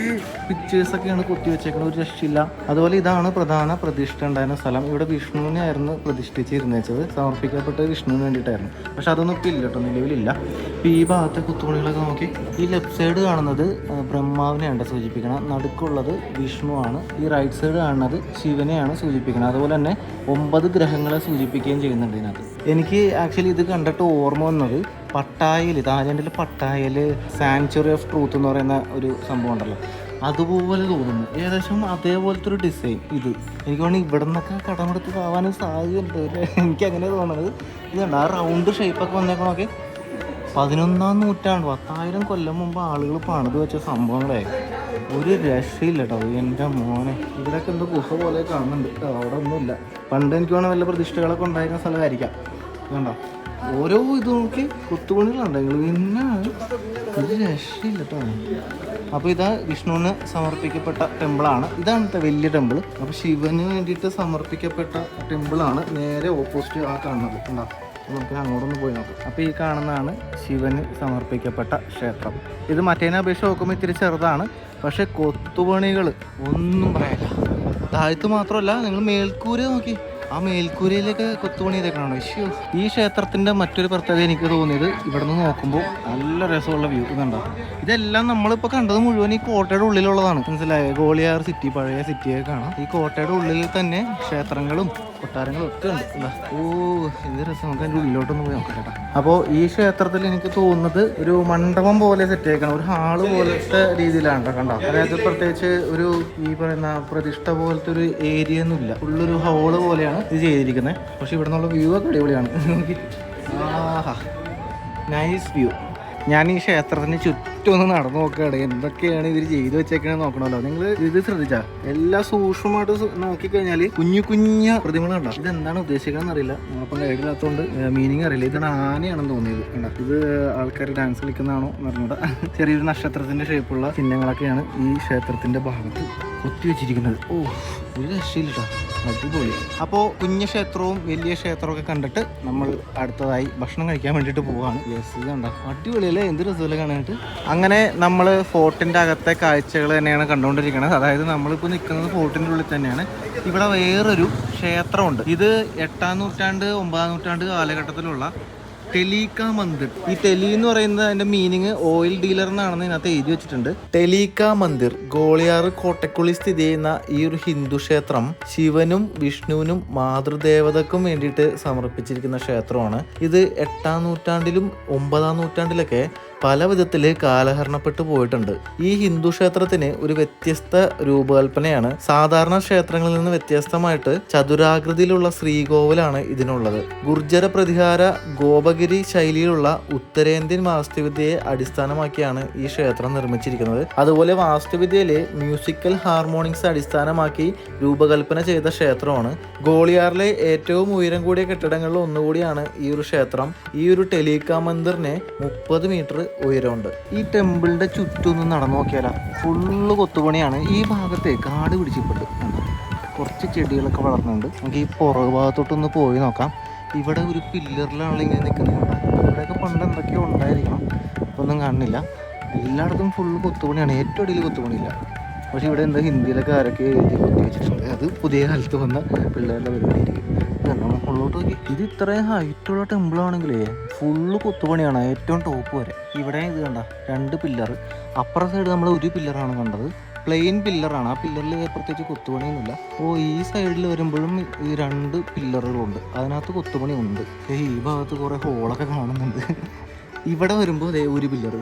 പിക്ചേഴ്സൊക്കെയാണ് കൊത്തി വെച്ചേക്കുന്നത്, ഒരു രക്ഷയില്ല. അതുപോലെ ഇതാണ് പ്രധാന പ്രതിഷ്ഠ ഉണ്ടായിരുന്ന സ്ഥലം. ഇവിടെ വിഷ്ണുവിനെ ആയിരുന്നു പ്രതിഷ്ഠിച്ചിരുന്നത്. സമർപ്പിക്കപ്പെട്ട വിഷ്ണുവിന് വേണ്ടിയിട്ടായിരുന്നു. പക്ഷെ അതൊന്നും ഇപ്പം ഇല്ല കേട്ടോ, നിലവിലില്ല. ഇപ്പം ഈ ഭാഗത്തെ കുത്തുപണികളൊക്കെ നോക്കി, ഈ ലെഫ്റ്റ് സൈഡ് കാണുന്നത് ബ്രഹ്മാവിനെയാണ് സൂചിപ്പിക്കണം. നടുക്കുള്ളത് വിഷ്ണുവാണ്. ഈ റൈറ്റ് സൈഡ് കാണുന്നത് ശിവനെയാണ് സൂചിപ്പിക്കുന്നത്. അതുപോലെ തന്നെ 9 ഗ്രഹങ്ങളെ സൂചിപ്പിക്കുകയും ചെയ്യുന്നുണ്ട് ഇതിനകത്ത്. എനിക്ക് ആക്ച്വലി ഇത് കണ്ടിട്ട് ഓർമ്മ വന്നത് പട്ടായയിൽ, തായ്ലൻഡിൽ പട്ടായയിൽ സാങ്ച്വറി ഓഫ് ട്രൂത്ത് എന്ന് പറയുന്ന ഒരു സംഭവം ഉണ്ടല്ലോ, അതുപോലെ തോന്നുന്നു. ഏകദേശം അതേപോലത്തെ ഒരു ഡിസൈൻ ഇത്. എനിക്ക് തോന്നുന്നു ഇവിടെ നിന്നൊക്കെ കടമെടുത്ത് ആവാനും സാധ്യതയുണ്ട്. എനിക്ക് അങ്ങനെ തോന്നുന്നത്. ഇതുണ്ട് ആ റൗണ്ട് ഷേപ്പൊക്കെ വന്നേക്കണമൊക്കെ 11ാം നൂറ്റാണ്ട്, 10,000 കൊല്ലം മുമ്പ് ആളുകൾ പണിത് വെച്ച സംഭവങ്ങളെ. ഒരു രക്ഷയില്ല കേട്ടോ എൻ്റെ മോനെ. ഇവിടെയൊക്കെ എന്തോ ഗുഹ പോലെ കാണുന്നുണ്ട്. അവിടെ ഒന്നുമില്ല. പണ്ട് എനിക്ക് വേണം വല്ല പ്രതിഷ്ഠകളൊക്കെ ഉണ്ടായിരുന്ന സ്ഥലമായിരിക്കാം. കണ്ടോ, ഓരോ ഇത് നോക്കി കുത്തുപണികളുണ്ടെങ്കിൽ പിന്നെ ഒരു രക്ഷയില്ല കേട്ടോ. അപ്പോൾ ഇതാ വിഷ്ണുവിന് സമർപ്പിക്കപ്പെട്ട ടെമ്പിളാണ്. ഇതാണ് വലിയ ടെമ്പിൾ. അപ്പോൾ ശിവന് വേണ്ടിയിട്ട് സമർപ്പിക്കപ്പെട്ട ടെമ്പിളാണ് നേരെ ഓപ്പോസിറ്റ് ആ കാണുന്നത്. ഉണ്ടോ, നമുക്ക് അങ്ങോട്ടൊന്ന് പോയി നോക്കാം. അപ്പോൾ ഈ കാണുന്നതാണ് ശിവന് സമർപ്പിക്കപ്പെട്ട ക്ഷേത്രം. ഇത് മറ്റേനെ അപേക്ഷിച്ച് നോക്കുമ്പോൾ ഇത്തിരി ചെറുതാണ്. പക്ഷേ കൊത്തുപണികൾ ഒന്നും പറയാനില്ല. താഴത്ത് മാത്രമല്ല, നിങ്ങൾ മേൽക്കൂര നോക്കി, ആ മേൽക്കൂരയിലേക്ക് കൊത്തുപണി ചെയ്തേക്കണോ. ഇഷ്യൂ ഈ ക്ഷേത്രത്തിൻ്റെ മറ്റൊരു പ്രത്യേകത എനിക്ക് തോന്നിയത്, ഇവിടെ നിന്ന് നോക്കുമ്പോൾ നല്ല രസമുള്ള വ്യൂ. ഇതുണ്ടോ, ഇതെല്ലാം നമ്മളിപ്പോൾ കണ്ടത് മുഴുവൻ ഈ കോട്ടയുടെ ഉള്ളിലുള്ളതാണ്. മനസ്സിലായോ? ഗോളിയാർ സിറ്റി, പഴയ സിറ്റിയൊക്കെ കാണാം. ഈ കോട്ടയുടെ ഉള്ളിൽ തന്നെ ക്ഷേത്രങ്ങളും കൊട്ടാരങ്ങളും ഒക്കെ ഉണ്ട്. ഇത് രസം. നമുക്ക് അതിൻ്റെ ഉള്ളിലോട്ടൊന്ന് പോയി നോക്കാം കേട്ടോ. അപ്പോൾ ഈ ക്ഷേത്രത്തിൽ എനിക്ക് തോന്നുന്നത് ഒരു മണ്ഡപം പോലെ സെറ്റ് ആക്കണം, ഒരു ഹാള് പോലത്തെ രീതിയിലാണ് കേട്ടോ. കണ്ടോ, അതായത് പ്രത്യേകിച്ച് ഒരു ഈ പറയുന്ന പ്രതിഷ്ഠ പോലത്തെ ഒരു ഏരിയ ഒന്നുമില്ല. ഫുള്ളൊരു ഹോള് പോലെയാണ് ഇത് ചെയ്തിരിക്കുന്നത്. പക്ഷെ ഇവിടെ നിന്നുള്ള വ്യൂ ഒക്കെ അടിപൊളിയാണ്. ആഹാ, നൈസ് വ്യൂ. ഞാൻ ഈ ക്ഷേത്രത്തിന് ചുറ്റും ഒന്ന് നടന്നു നോക്കുകയാണ്. എന്തൊക്കെയാണ് ഇവർ ചെയ്ത് വെച്ചേക്കണെന്ന് നോക്കണമല്ലോ. നിങ്ങൾ ഇത് ശ്രദ്ധിച്ചാൽ എല്ലാം സൂക്ഷ്മമായിട്ട് നോക്കിക്കഴിഞ്ഞാൽ കുഞ്ഞു കുഞ്ഞ പ്രതിമകളുണ്ടാവും. ഇതെന്താണ് ഉദ്ദേശിക്കണമെന്ന് അറിയില്ല. അപ്പം ഗൈഡില്ലാത്തതുകൊണ്ട് മീനിങ് അറിയില്ല. ഇതാണ് ആനയാണെന്ന് തോന്നിയത്. ഇത് ആൾക്കാർ ഡാൻസ് കളിക്കുന്നതാണോ എന്ന് അറിഞ്ഞൂടാ. ചെറിയൊരു നക്ഷത്രത്തിൻ്റെ ഷേപ്പുള്ള ചിഹ്നങ്ങളൊക്കെയാണ് ഈ ക്ഷേത്രത്തിൻ്റെ ഭാഗത്ത് കൊത്തി വെച്ചിരിക്കുന്നത്. ഒരു രക്ഷയില്ല കേട്ടോ, അടിപൊളി. അപ്പോൾ കുഞ്ഞ ക്ഷേത്രവും വലിയ ക്ഷേത്രവും ഒക്കെ കണ്ടിട്ട് നമ്മൾ അടുത്തതായി ഭക്ഷണം കഴിക്കാൻ വേണ്ടിയിട്ട് പോവുകയാണ്. യെസ്, ഇതുണ്ടോ, അടിപൊളിയല്ലേ, എന്ത് രസമല്ലേ കാണാനായിട്ട്. അങ്ങനെ നമ്മൾ ഫോർട്ടിൻ്റെ അകത്തെ കാഴ്ചകൾ തന്നെയാണ് കണ്ടുകൊണ്ടിരിക്കുന്നത്. അതായത് നമ്മളിപ്പോൾ നിൽക്കുന്നത് ഫോർട്ടിൻ്റെ ഉള്ളിൽ തന്നെയാണ്. ഇവിടെ വേറൊരു ക്ഷേത്രമുണ്ട്. ഇത് 8ാം നൂറ്റാണ്ട് 9ാം നൂറ്റാണ്ട് കാലഘട്ടത്തിലുള്ള ടെലീക്ക മന്ദിർ. ഈ ടെലി എന്ന് പറയുന്നത് അതിന്റെ മീനിങ് ഓയിൽ ഡീലർ എന്നാണെന്ന് ഇതിനകത്ത് എഴുതി വെച്ചിട്ടുണ്ട്. ടെലീക്ക മന്ദിർ ഗോളിയാർ കോട്ടക്കുള്ളിൽ സ്ഥിതി ചെയ്യുന്ന ഈ ഒരു ഹിന്ദു ക്ഷേത്രം ശിവനും വിഷ്ണുവിനും മാതൃദേവതക്കും വേണ്ടിയിട്ട് സമർപ്പിച്ചിരിക്കുന്ന ക്ഷേത്രമാണ്. ഇത് 8ാം നൂറ്റാണ്ടിലും 9ാം നൂറ്റാണ്ടിലൊക്കെ പല വിധത്തിൽ കാലഹരണപ്പെട്ടു പോയിട്ടുണ്ട്. ഈ ഹിന്ദു ക്ഷേത്രത്തിന് ഒരു വ്യത്യസ്ത രൂപകൽപ്പനയാണ്. സാധാരണ ക്ഷേത്രങ്ങളിൽ നിന്ന് വ്യത്യസ്തമായിട്ട് ചതുരാകൃതിയിലുള്ള ശ്രീകോവിലാണ് ഇതിനുള്ളത്. ഗുർജര പ്രതിഹാര ഗോപഗിരി ശൈലിയിലുള്ള ഉത്തരേന്ത്യൻ വാസ്തുവിദ്യയെ അടിസ്ഥാനമാക്കിയാണ് ഈ ക്ഷേത്രം നിർമ്മിച്ചിരിക്കുന്നത്. അതുപോലെ വാസ്തുവിദ്യയിലെ മ്യൂസിക്കൽ ഹാർമോണിക്സ് അടിസ്ഥാനമാക്കി രൂപകൽപ്പന ചെയ്ത ക്ഷേത്രമാണ്. ഗോളിയാറിലെ ഏറ്റവും ഉയരം കൂടിയ കെട്ടിടങ്ങളിൽ ഒന്നുകൂടിയാണ് ഈ ഒരു ക്ഷേത്രം. ഈ ഒരു ടെലികാ മന്ദിറിന് 30 മീറ്റർ ഉയരമുണ്ട്. ഈ ടെമ്പിളിന്റെ ചുറ്റൊന്ന് നടന്നു നോക്കിയാലോ, ഫുള്ള് കൊത്തുപണിയാണ്. ഈ ഭാഗത്തെ കാട് പിടിച്ചിട്ടുണ്ട്, കുറച്ച് ചെടികളൊക്കെ വളർന്നുണ്ട്. നമുക്ക് ഈ പുറകു ഭാഗത്തോട്ടൊന്ന് പോയി നോക്കാം. ഇവിടെ ഒരു പില്ലറിലാണ് ഇങ്ങനെ നിൽക്കുന്നത്. ഇവിടെയൊക്കെ പണ്ട് എന്തൊക്കെയോ ഉണ്ടായിരിക്കണം, അപ്പോൾ ഒന്നും കാണുന്നില്ല. എല്ലായിടത്തും ഫുള്ള് കൊത്തുപണിയാണ്, ഏറ്റവും അടിയിൽ കൊത്തുപണിയില്ല. പക്ഷെ ഇവിടെ എന്താ ഹിന്ദിയിലൊക്കെ ആരൊക്കെ എഴുതി കൊത്തി വെച്ചിട്ടുണ്ട്. അത് പുതിയ കാലത്ത് വന്ന പിള്ളേരുടെ പരിപാടിയായിരിക്കും. ഉള്ളോട്ട് നോക്കി, ഇത് ഇത്രയും ഹൈറ്റുള്ള ടെമ്പിളാണെങ്കിലേ ഫുള്ള് കൊത്തുപണിയാണ്, ഏറ്റവും ടോപ്പ് വരെ. ഇവിടെ ഇത് കണ്ട 2 പില്ലർ, അപ്പുറ സൈഡ് നമ്മൾ ഒരു പില്ലറാണ് കണ്ടത്, പ്ലെയിൻ പില്ലറാണ്. ആ പില്ലറിൽ പ്രത്യേകിച്ച് കൊത്തുപണിയൊന്നുമില്ല. അപ്പോൾ ഈ സൈഡിൽ വരുമ്പോഴും ഈ 2 പില്ലറുകളുണ്ട്, അതിനകത്ത് കൊത്തുപണി ഉണ്ട്. ഈ ഭാഗത്ത് കുറേ ഹോളൊക്കെ കാണുന്നുണ്ട്. ഇവിടെ വരുമ്പോൾ അതേ ഒരു പില്ലർ.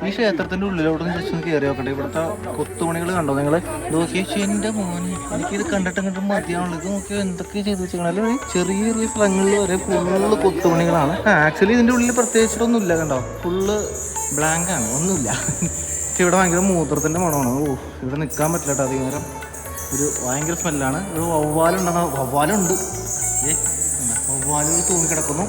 ഈ ക്ഷേത്രത്തിൻ്റെ ഉള്ളിലോട്ട് ജസ്റ്റ് ഒന്ന് കയറി നോക്കട്ടെ. ഇവിടുത്തെ കൊത്തുപണികൾ കണ്ടോ നിങ്ങൾ? നോക്കിയാൽ എൻ്റെ മോനെ, എനിക്കിത് കണ്ടിട്ട് മതിയാവുള്ളൂ. ഇത് നോക്കിയാൽ എന്തൊക്കെ ചെയ്ത് വെച്ചാൽ ചെറിയ ചെറിയ സ്ഥലങ്ങളിൽ വരെ ഫുള്ള് കൊത്തുപണികളാണ്. ആക്ച്വലി ഇതിൻ്റെ ഉള്ളിൽ പ്രത്യേകിച്ചിട്ടൊന്നുമില്ല, കണ്ടോ? ഫുള്ള് ബ്ലാങ്കാണ്, ഒന്നുമില്ല. പക്ഷെ ഇവിടെ ഭയങ്കര മൂത്രത്തിൻ്റെ മണമാണ്. ഓ, ഇവിടെ നിൽക്കാൻ പറ്റില്ല കേട്ടോ അധികം നേരം. ഒരു ഭയങ്കര സ്മെല്ലാണ്. ഒരു വവ്വാലുണ്ടെന്നോ, വവ്വാലുണ്ട്, വവ്വാലുകൾ തൂങ്ങിക്കിടക്കുന്നു.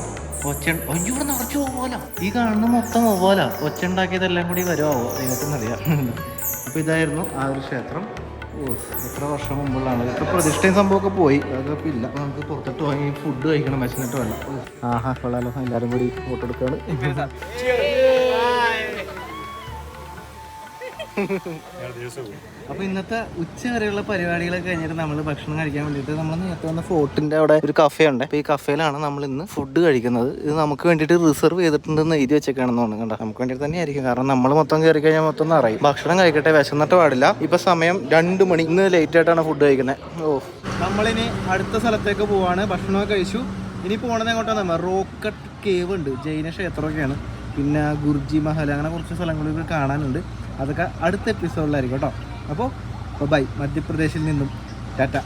ഒച്ച, അയ്യോ ഇവിടെ നിറച്ച് വവ്വാല. ഈ കാണുന്ന മൊത്തം വവ്വാല. ഒച്ച ഉണ്ടാക്കിയതെല്ലാം കൂടി വരുമോ ദൈവത്തിനറിയാം. അപ്പോൾ ഇതായിരുന്നു ആ ഒരു ക്ഷേത്രം. ഓ, എത്ര വർഷം മുമ്പുള്ളതാണ്. ഇപ്പോൾ പ്രതിഷ്ഠയും സംഭവമൊക്കെ പോയി, അതൊക്കെ ഇല്ല. നമുക്ക് പുറത്തോട്ട് വാങ്ങി ഫുഡ് കഴിക്കണം, വിശന്നിട്ട് വേണ്ട. ആഹാ, കൊള്ളാലോ, എല്ലാവരും കൂടി ഫോട്ടോ എടുക്കുകയാണ്. അപ്പോൾ ഇന്നത്തെ ഉച്ച വരെയുള്ള പരിപാടികളൊക്കെ കഴിഞ്ഞിട്ട് നമ്മൾ ഭക്ഷണം കഴിക്കാൻ വേണ്ടിയിട്ട് നമ്മൾ നേരത്തെ വന്ന ഫോർട്ടിൻ്റെ അവിടെ ഒരു കഫേ ഉണ്ട്. അപ്പോൾ ഈ കഫേയിലാണ് നമ്മൾ ഇന്ന് ഫുഡ് കഴിക്കുന്നത്. ഇത് നമുക്ക് വേണ്ടിയിട്ട് റിസർവ് ചെയ്തിട്ടുണ്ടെന്ന് എഴുതി വെച്ചേക്കാണെന്ന് തോന്നുന്നു. കണ്ടോ, നമുക്ക് വേണ്ടിയിട്ട് തന്നെ ആയിരിക്കും, കാരണം നമ്മൾ മൊത്തം കയറി കഴിഞ്ഞാൽ മൊത്തം നിറയും. ഭക്ഷണം കഴിക്കട്ടെ, വിശന്നിട്ട് പാടില്ല. ഇപ്പം സമയം 2 മണി. ഇന്ന് ലേറ്റ് ആയിട്ടാണ് ഫുഡ് കഴിക്കുന്നത്. ഓ, നമ്മളിനി അടുത്ത സ്ഥലത്തേക്ക് പോവാണ്. ഭക്ഷണമൊക്കെ കഴിച്ചു. ഇനി പോകണത് എങ്ങോട്ടാണ്? റോക്കറ്റ് കേവ് ഉണ്ട്, ജൈന ക്ഷേത്രമൊക്കെയാണ്. പിന്നെ ഗുർജി മഹൽ, അങ്ങനെ കുറച്ച് സ്ഥലങ്ങൾ കാണാനുണ്ട്. അതൊക്കെ അടുത്ത എപ്പിസോഡിലായിരിക്കും കേട്ടോ. അപ്പോൾ ബൈ. മധ്യപ്രദേശിൽ നിന്നും ടാറ്റ.